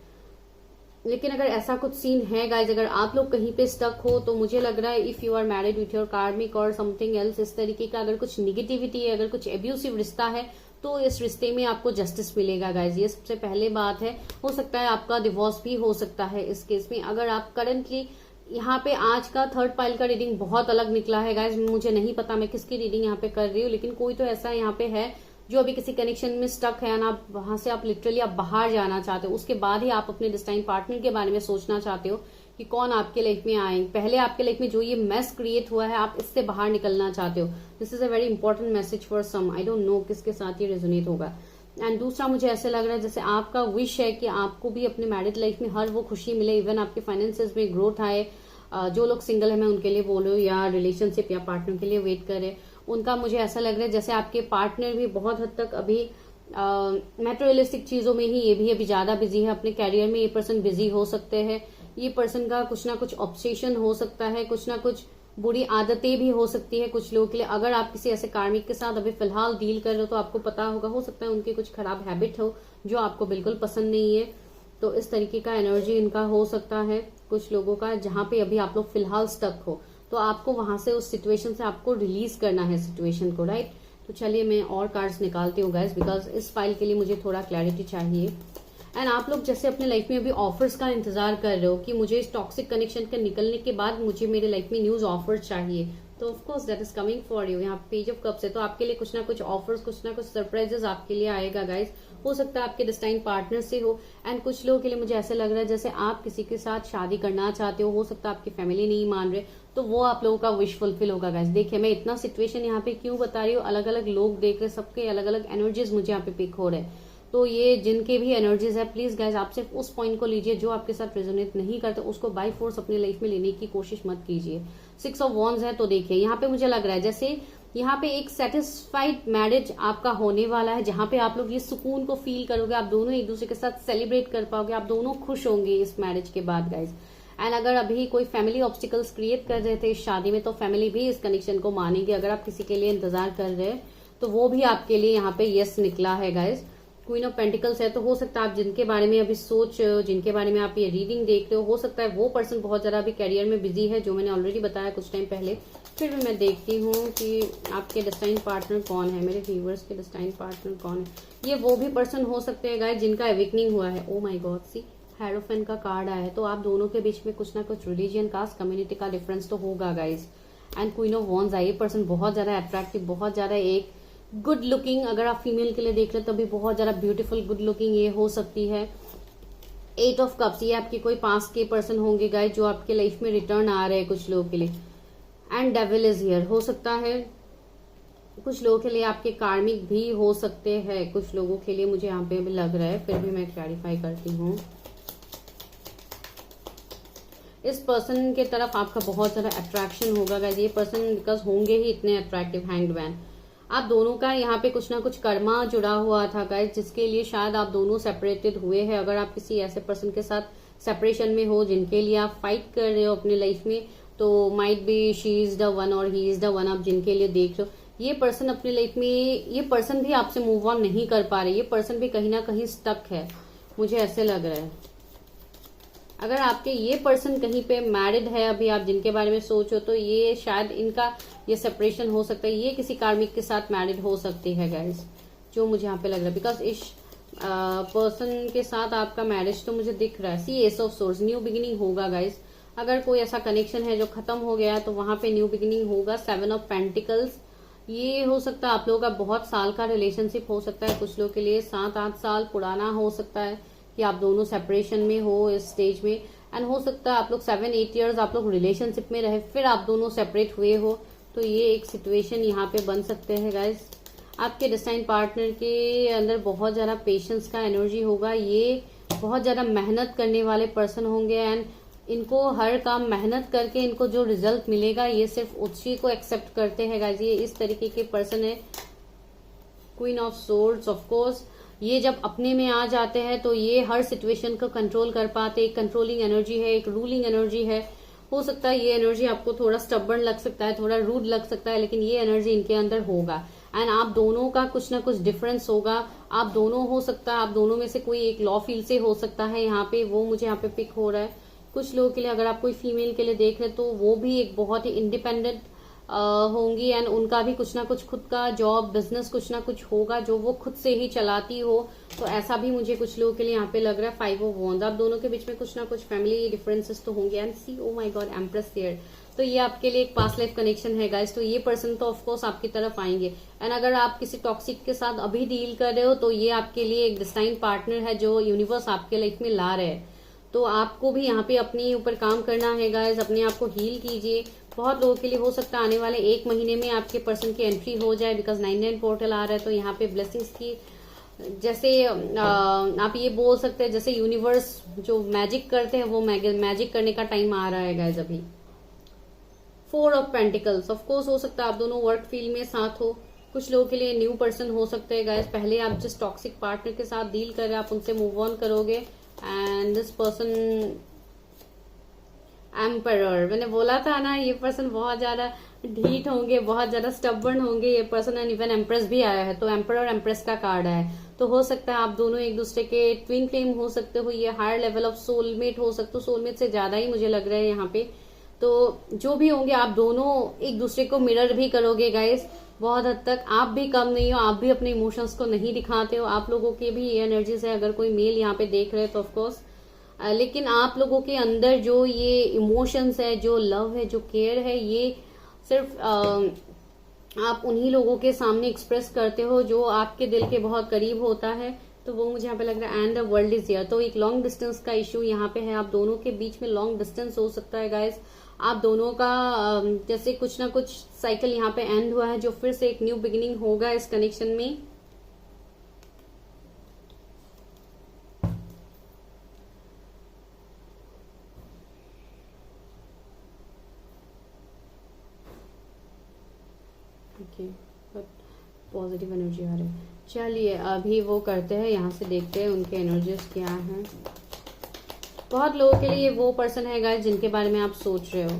लेकिन अगर ऐसा कुछ सीन है गाइज, अगर आप लोग कहीं पे स्टक हो, तो मुझे लग रहा है if you are married with your karmic और समथिंग एल्स, इस तरीके का अगर कुछ निगेटिविटी है, अगर कुछ एब्यूसिव रिश्ता है, तो इस रिश्ते में आपको जस्टिस मिलेगा गाइज। ये सबसे पहले बात है। हो सकता है आपका डिवोर्स भी हो सकता है इस केस में। अगर आप करंटली यहाँ पे आज का थर्ड पाइल का रीडिंग बहुत अलग निकला है गाइज, मुझे नहीं पता मैं किसकी रीडिंग यहाँ पे कर रही हूँ, लेकिन कोई तो ऐसा यहाँ पे है जो अभी किसी कनेक्शन में स्टक है ना, वहां से आप लिटरली आप बाहर जाना चाहते हो। उसके बाद ही आप अपने डिस्टाइन पार्टनर के बारे में सोचना चाहते हो कि कौन आपके लाइफ में आए। पहले आपके लाइफ में जो ये मेस क्रिएट हुआ है, आप इससे बाहर निकलना चाहते हो। This is a very important message for some. I don't know किसके साथ ये रेजोनेट होगा। एंड दूसरा मुझे ऐसे लग रहा है जैसे आपका विश है कि आपको भी अपने मैरिड लाइफ में हर वो खुशी मिले, इवन आपके फाइनेंसेस में ग्रोथ आए। जो लोग सिंगल है मैं उनके लिए बोल रही हूँ, या रिलेशनशिप या पार्टनर के लिए वेट करे, उनका मुझे ऐसा लग रहा है जैसे आपके पार्टनर भी बहुत हद तक अभी मेटेरियलिस्टिक चीजों में ही ये भी अभी ज्यादा बिजी है। अपने कैरियर में ये पर्सन बिजी हो सकते हैं। ये पर्सन का कुछ ना कुछ ऑब्सेशन हो सकता है, कुछ ना कुछ बुरी आदतें भी हो सकती है कुछ लोगों के लिए। अगर आप किसी ऐसे कार्मिक के साथ अभी फिलहाल डील कर रहे हो तो आपको पता होगा, हो सकता है उनकी कुछ खराब हैबिट हो जो आपको बिल्कुल पसंद नहीं है। तो इस तरीके का एनर्जी इनका हो सकता है कुछ लोगों का, जहां पे अभी आप लोग फिलहाल स्टक हो, तो आपको वहां से उस सिचुएशन से आपको रिलीज करना है सिचुएशन को, राइट। तो चलिए मैं और कार्ड्स निकालती हूँ गाइस, बिकॉज इस फाइल के लिए मुझे थोड़ा क्लैरिटी चाहिए। एंड आप लोग जैसे अपने लाइफ में अभी ऑफर्स का इंतजार कर रहे हो कि मुझे इस टॉक्सिक कनेक्शन के निकलने के बाद मुझे मेरे लाइफ में न्यूज ऑफर चाहिए, तो of course that is coming for you. यहाँ पेज ऑफ कप्स है, तो आपके लिए कुछ ना कुछ ऑफर्स, कुछ ना कुछ सरप्राइजेस आपके लिए आएगा गाइस। हो सकता है आपके डिस्टाइन पार्टनर से हो। एंड कुछ लोगों के लिए मुझे ऐसा लग रहा है जैसे आप किसी के साथ शादी करना चाहते हो सकता है आपकी फैमिली नहीं मान रहे, तो वो आप लोगों का विश फुलफिल होगा गाइस। देखिए मैं इतना सिचुएशन यहाँ पे क्यों बता रही हूँ, अलग अलग लोग देख रहे, सबके अलग अलग एनर्जीज मुझे यहाँ पे पिक हो रहे हैं। तो ये जिनके भी एनर्जीज है, प्लीज गाइज आप सिर्फ उस पॉइंट को लीजिए जो आपके साथ रेजोनेट नहीं करते, उसको बाय फोर्स अपनी लाइफ में लेने की कोशिश मत कीजिए। 6 ऑफ वॉन्ड्स है, तो देखिए यहाँ पे मुझे लग रहा है जैसे यहाँ पे एक सेटिस्फाइड मैरिज आपका होने वाला है, जहां पे आप लोग ये सुकून को फील करोगे, आप दोनों एक दूसरे के साथ सेलिब्रेट कर पाओगे, आप दोनों खुश होंगे इस मैरिज के बाद गाइज। एंड अगर अभी कोई फैमिली ऑब्स्टिकल्स क्रिएट कर रहे थे इस शादी में, तो फैमिली भी इस कनेक्शन को मानेगी। अगर आप किसी के लिए इंतजार कर रहे हैं तो वो भी आपके लिए यहाँ पे यस निकला है गाइज। क्वीन ऑफ पेंटिकल्स है, तो हो सकता है आप जिनके बारे में अभी सोच रहे हो, जिनके बारे में आप ये रीडिंग देख रहे हो सकता है वो पर्सन बहुत ज्यादा अभी करियर में बिजी है, जो मैंने ऑलरेडी बताया कुछ टाइम पहले। फिर भी मैं देखती हूँ कि आपके डेस्टाइन पार्टनर कौन है, मेरे व्यूवर्स के डेस्टाइन पार्टनर कौन है। ये वो भी पर्सन हो सकते हैं गाइस जिनका एविकनिंग हुआ है। ओ माय गॉड, सी हेरोफेन का कार्ड आया है, तो आप दोनों के बीच में कुछ ना कुछ रिलीजियन, कास्ट, कम्युनिटी का डिफरेंस तो होगा guys. And queen of wands आई, ये पर्सन बहुत ज्यादा अट्रैक्टिव, बहुत ज्यादा एक गुड लुकिंग, अगर आप फीमेल के लिए देख रहे तो भी बहुत ज्यादा ब्यूटीफुल गुड लुकिंग ये हो सकती है। 8 ऑफ कप्स, ये आपके कोई पास के पर्सन होंगे गाइज जो आपके लाइफ में रिटर्न आ रहे हैं कुछ लोगों के लिए। एंड डेविल इज हियर, हो सकता है कुछ लोगों के लिए आपके कार्मिक भी हो सकते हैं, कुछ लोगों के लिए मुझे यहाँ पे भी लग रहा है, फिर भी मैं क्लैरिफाई करती हूँ। इस पर्सन के तरफ आपका बहुत ज्यादा अट्रैक्शन होगा गाइज, ये पर्सन बिकॉज होंगे ही इतने अट्रैक्टिव। हैंग्ड मैन, आप दोनों का यहाँ पे कुछ ना कुछ कर्मा जुड़ा हुआ था गाइज, जिसके लिए शायद आप दोनों सेपरेटेड हुए हैं। अगर आप किसी ऐसे पर्सन के साथ सेपरेशन में हो जिनके लिए आप फाइट कर रहे हो अपने लाइफ में, तो might be she is the one और ही इज द वन, आप जिनके लिए देख रहे हो। ये पर्सन अपने लाइफ में, ये पर्सन भी आपसे मूव ऑन नहीं कर पा रहे, ये पर्सन भी कहीं ना कहीं स्टक है, मुझे ऐसे लग रहा है। अगर आपके ये पर्सन कहीं पे मैरिड है अभी, आप जिनके बारे में सोचो, तो ये शायद इनका ये सेपरेशन हो सकता है, ये किसी कार्मिक के साथ मैरिड हो सकती है गाइज, जो मुझे यहाँ पे लग रहा है। बिकॉज इस पर्सन के साथ आपका मैरिज तो मुझे दिख रहा है। See ace of swords, new beginning होगा गाइज। अगर कोई ऐसा कनेक्शन है जो खत्म हो गया तो वहां पे न्यू बिगिनिंग होगा। 7 ऑफ पेंटिकल्स, ये हो सकता है आप लोगों का बहुत साल का रिलेशनशिप हो सकता है, कुछ लोग के लिए 7-8 साल पुराना हो सकता है कि आप दोनों सेपरेशन में हो इस स्टेज में। एंड हो सकता है आप लोग 7-8 ईयर्स आप लोग रिलेशनशिप में रहे, फिर आप दोनों सेपरेट हुए हो, तो ये एक सिचुएशन यहाँ पे बन सकते हैं गाइज। आपके डेस्टाइन पार्टनर के अंदर बहुत ज्यादा पेशेंस का एनर्जी होगा, ये बहुत ज्यादा मेहनत करने वाले पर्सन होंगे। एंड इनको हर काम मेहनत करके इनको जो रिजल्ट मिलेगा ये सिर्फ उसी को एक्सेप्ट करते हैं गाइज, ये इस तरीके के पर्सन है। Queen of swords, of course ये जब अपने में आ जाते हैं तो ये हर सिचुएशन को कंट्रोल कर पाते, एक कंट्रोलिंग एनर्जी है, एक रूलिंग एनर्जी है। हो सकता है ये एनर्जी आपको थोड़ा स्टबर्न लग सकता है, थोड़ा रूड लग सकता है, लेकिन ये एनर्जी इनके अंदर होगा। एंड आप दोनों का कुछ ना कुछ डिफरेंस होगा, आप दोनों हो सकता है, आप दोनों में से कोई एक लॉ फील्ड से हो सकता है यहाँ पे, वो मुझे यहाँ पे पिक हो रहा है। कुछ लोगों के लिए, अगर आप कोई फीमेल के लिए देख रहे तो वो भी एक बहुत ही इंडिपेंडेंट होंगी। एंड उनका भी कुछ ना कुछ खुद का जॉब, बिजनेस कुछ ना कुछ होगा जो वो खुद से ही चलाती हो, तो ऐसा भी मुझे कुछ लोगों के लिए यहाँ पे लग रहा है। 5 ऑफ वॉन्ड्स, आप दोनों के बीच में कुछ ना कुछ फैमिली डिफरेंसेस तो होंगे। And see, oh my god, empress here, तो ये आपके लिए एक पास्ट लाइफ कनेक्शन है गाइस, तो ये पर्सन तो ऑफकोर्स आपकी तरफ आएंगे। एंड अगर आप किसी टॉक्सिक के साथ अभी डील कर रहे हो तो ये आपके लिए एक डिस्टाइन पार्टनर है जो यूनिवर्स आपके लाइफ में ला रहे हैं। तो आपको भी यहाँ पे अपने ऊपर काम करना है गाइस, अपने आप को हील कीजिए। बहुत लोगों के लिए हो सकता है आने वाले 1 महीने में आपके पर्सन की एंट्री हो जाए, बिकॉज 9-9 पोर्टल आ रहा है, तो यहाँ पे ब्लेसिंग्स की जैसे आप ये बोल सकते हैं जैसे यूनिवर्स जो मैजिक करते हैं वो मैजिक करने का टाइम आ रहा है गाइस अभी। 4 ऑफ पेंटिकल्स, ऑफ कोर्स हो सकता है आप दोनों वर्क फील्ड में साथ हो, कुछ लोगों के लिए न्यू पर्सन हो सकते हैं गाइस। पहले आप जिस टॉक्सिक पार्टनर के साथ डील कर रहे हैं आप उनसे मूव ऑन करोगे। एंड दिस पर्सन एम्परर, मैंने बोला था ना ये पर्सन बहुत ज्यादा ढीठ होंगे, बहुत ज्यादा स्टबर्न होंगे ये पर्सन। एंड इवन एम्प्रेस भी आया है, तो एम्परर एम्प्रेस का कार्ड है, तो हो सकता है आप दोनों एक दूसरे के ट्विन फ्लेम हो सकते हो, ये हायर लेवल ऑफ सोलमेट हो सकते हो, सोलमेट से ज्यादा ही मुझे लग रहा है यहाँ पे। तो जो भी होंगे आप दोनों एक दूसरे को मिरर भी करोगे गाइस बहुत हद तक। आप भी कम नहीं हो, आप भी अपने इमोशंस को नहीं दिखाते हो, आप लोगों के भी ये एनर्जीज है। अगर कोई मेल यहाँ पे देख रहे हैं तो ऑफकोर्स, लेकिन आप लोगों के अंदर जो ये इमोशंस है, जो लव है, जो केयर है, ये सिर्फ आप उन्हीं लोगों के सामने एक्सप्रेस करते हो जो आपके दिल के बहुत करीब होता है, तो वो मुझे यहाँ पे लग रहा है। And the world is here, तो एक लॉन्ग डिस्टेंस का इश्यू यहाँ पे है, आप दोनों के बीच में लॉन्ग डिस्टेंस हो सकता है गाइस। आप दोनों का जैसे कुछ ना कुछ साइकिल यहाँ पे एंड हुआ है, जो फिर से एक न्यू बिगिनिंग होगा इस कनेक्शन में। पॉजिटिव एनर्जी आ रही है। चलिए अभी वो करते हैं, यहाँ से देखते हैं उनके एनर्जीज क्या हैं। बहुत लोगों के लिए वो पर्सन है गाइस जिनके बारे में आप सोच रहे हो।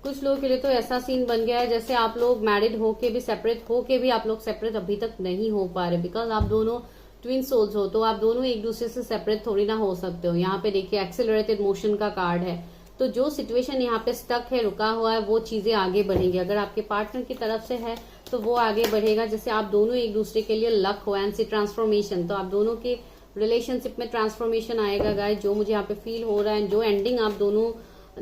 कुछ लोगों के लिए तो ऐसा सीन बन गया है जैसे आप लोग मैरिड होके भी, सेपरेट होके भी आप लोग सेपरेट अभी तक नहीं हो पा रहे, बिकॉज आप दोनों ट्विन सोल्स हो, तो आप दोनों एक दूसरे से सेपरेट थोड़ी ना हो सकते हो। यहाँ पे देखिए एक्सेलरेटेड मोशन का कार्ड है, तो जो सिचुएशन यहाँ पे स्टक है, रुका हुआ है, वो चीजें आगे बढ़ेंगी। अगर आपके पार्टनर की तरफ से है तो वो आगे बढ़ेगा, जैसे आप दोनों एक दूसरे के लिए लक हो एंड सी ट्रांसफॉर्मेशन। तो आप दोनों के रिलेशनशिप में ट्रांसफॉर्मेशन आएगा गाइस, जो मुझे यहाँ पे फील हो रहा है। जो एंडिंग आप दोनों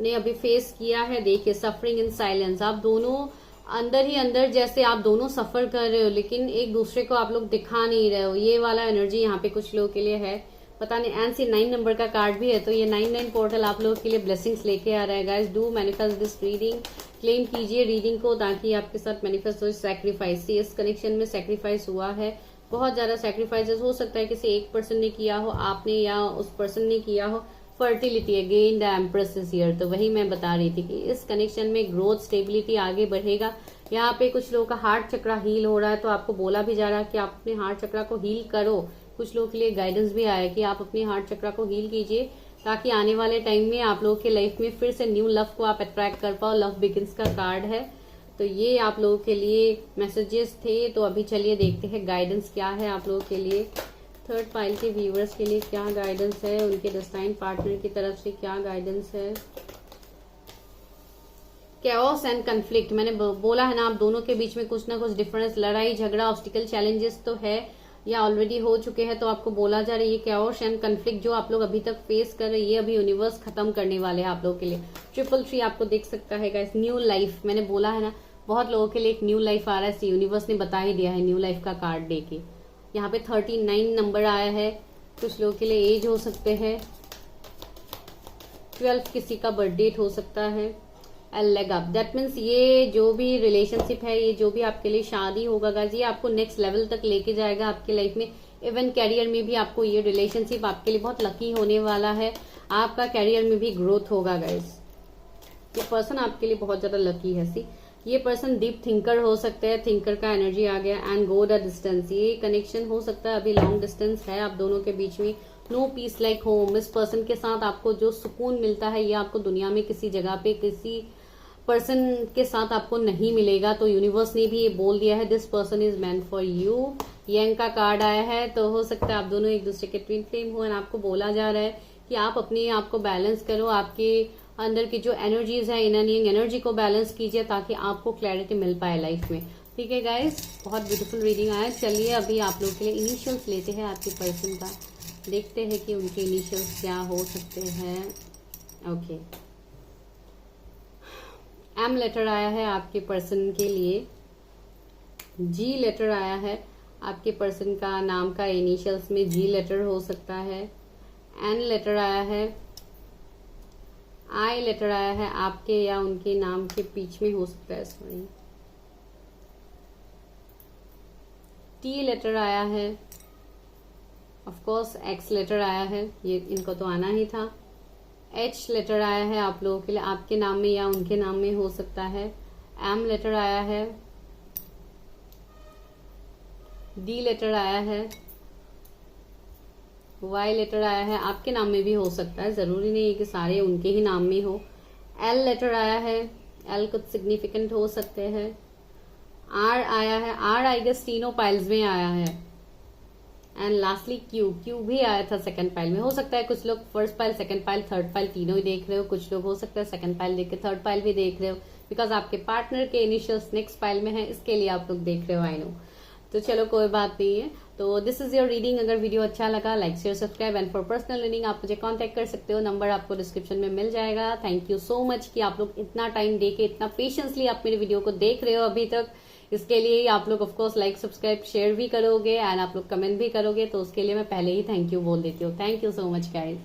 ने अभी फेस किया है, देखिए सफरिंग इन साइलेंस, आप दोनों अंदर ही अंदर जैसे आप दोनों सफर कर रहे हो, लेकिन एक दूसरे को आप लोग दिखा नहीं रहे हो। ये वाला एनर्जी यहाँ पे कुछ लोगों के लिए है, पता नहीं। एंड सी 9 नंबर का कार्ड भी है, तो ये 9 पोर्टल आप लोगों के लिए ब्लेसिंग्स लेके आ रहा है guys. Do manifest this reading, claim कीजिए रीडिंग को ताकि आपके साथ मैनिफेस्ट हो। सैक्रिफाइस, इस कनेक्शन में सैक्रिफाइस हुआ है, बहुत ज्यादा सैक्रिफाइसेस हो सकता है किसी एक पर्सन ने किया हो, आपने या उस पर्सन ने किया हो। Fertility again the empress is here, तो वही मैं बता रही थी कि इस कनेक्शन में ग्रोथ, स्टेबिलिटी आगे बढ़ेगा। यहाँ पे कुछ लोगों का हार्ट चक्रा हील हो रहा है, तो आपको बोला भी जा रहा है कि आप अपने हार्ट चक्रा को हील करो। कुछ लोगों के लिए गाइडेंस भी आया कि आप अपने हार्ट चक्रा को हील कीजिए ताकि आने वाले टाइम में आप लोगों के लाइफ में फिर से न्यू लव को आप अट्रैक्ट कर पाओ। लव बिगिंस का कार्ड है, तो ये आप लोगों के लिए मैसेजेस थे। तो अभी चलिए देखते हैं गाइडेंस क्या है आप लोगों के लिए। थर्ड पाइल के व्यूअर्स के लिए क्या गाइडेंस है, उनके डेस्टाइन पार्टनर की तरफ से क्या गाइडेंस है। कैओस एंड कन्फ्लिक्ट, मैंने बोला है ना, आप दोनों के बीच में कुछ ना कुछ डिफरेंस, लड़ाई झगड़ा, ऑब्स्टिकल, चैलेंजेस तो है या ऑलरेडी हो चुके हैं। तो आपको बोला जा रहा है ये कैओस एंड कन्फ्लिक्ट जो आप लोग अभी तक फेस कर रहे हैं, ये अभी यूनिवर्स खत्म करने वाले हैं आप लोगों के लिए। 333 आपको देख सकता है गाइस, न्यू लाइफ, मैंने बोला है ना, बहुत लोगों के लिए एक न्यू लाइफ आ रहा है। यूनिवर्स ने बता ही दिया है न्यू लाइफ का कार्ड दे के। यहाँ पे 39 नंबर आया है, कुछ लोगों के लिए एज हो सकते हैं 12, किसी का बर्थ डेट हो सकता है। लेग अप, दैट मीन्स ये जो भी रिलेशनशिप है, ये जो भी आपके लिए शादी होगा गाइस, ये आपको नेक्स्ट लेवल तक लेके जाएगा आपके लाइफ में। इवन कैरियर में भी आपको ये रिलेशनशिप आपके लिए बहुत लकी होने वाला है। आपका कैरियर में भी ग्रोथ होगा गाइस। ये पर्सन आपके लिए बहुत ज्यादा लकी है। सी, ये पर्सन डीप थिंकर हो सकते हैं, थिंकर का एनर्जी आ गया। एंड गो द डिस्टेंस, ये कनेक्शन हो सकता है अभी लॉन्ग डिस्टेंस है आप दोनों के बीच में। नो पीस लाइक होम, इस पर्सन के साथ आपको जो सुकून मिलता है ये आपको दुनिया में किसी जगह पे किसी पर्सन के साथ आपको नहीं मिलेगा। तो यूनिवर्स ने भी ये बोल दिया है, this person is meant for you. Young का कार्ड आया है, तो हो सकता है आप दोनों एक दूसरे के ट्विन फ्लेम हो। एंड आपको बोला जा रहा है कि आप अपने आप को बैलेंस करो, आपके अंदर की जो एनर्जीज है, इनर यंग एनर्जी को बैलेंस कीजिए ताकि आपको क्लैरिटी मिल पाए लाइफ में। ठीक है गाइस, बहुत ब्यूटीफुल रीडिंग आया। चलिए अभी आप लोग के लिए इनिशियल्स लेते हैं आपके पर्सन का, देखते हैं कि उनके इनिशियल्स क्या हो सकते हैं। ओके, एम लेटर आया है आपके पर्सन के लिए, जी लेटर आया है आपके पर्सन का, नाम का इनिशियल्स में जी लेटर हो सकता है। एन लेटर आया है, आई लेटर आया है, आपके या उनके नाम के बीच में हो सकता है, सॉरी। टी लेटर आया है, ऑफ कोर्स एक्स लेटर आया है, ये इनको तो आना ही था। एच लेटर आया है आप लोगों के लिए, आपके नाम में या उनके नाम में हो सकता है। एम लेटर आया है, डी लेटर आया है, वाई लेटर आया है, आपके नाम में भी हो सकता है, जरूरी नहीं है कि सारे उनके ही नाम में हो। एल लेटर आया है, एल कुछ सिग्निफिकेंट हो सकते हैं। आर आया है, आर आई गेस तीनों पाइल्स में आया है। एंड लास्टली क्यू, क्यू भी आया था सेकंड पाइल में। हो सकता है कुछ लोग first pile, second pile, third pile तीनों ही देख रहे हो, कुछ लोग हो सकता है सेकंड पाइल देख के थर्ड पाइल भी देख रहे हो, बिकॉज आपके पार्टनर के इनिशियल्स नेक्स्ट पाइल में है, इसके लिए आप लोग देख रहे हो, आई नो। तो चलो कोई बात नहीं है। तो दिस इज योर रीडिंग। अगर वीडियो अच्छा लगा like share subscribe, and for personal reading आप मुझे कांटेक्ट कर सकते हो, नंबर आपको डिस्क्रिप्शन में मिल जाएगा। थैंक यू सो मच कि आप लोग इतना टाइम देके इतना पेशेंसली आप मेरे वीडियो को देख रहे हो अभी तक। इसके लिए आप लोग ऑफकोर्स लाइक सब्सक्राइब शेयर भी करोगे एंड आप लोग कमेंट भी करोगे, तो उसके लिए मैं पहले ही थैंक यू बोल देती हूँ। Thank you so much guys.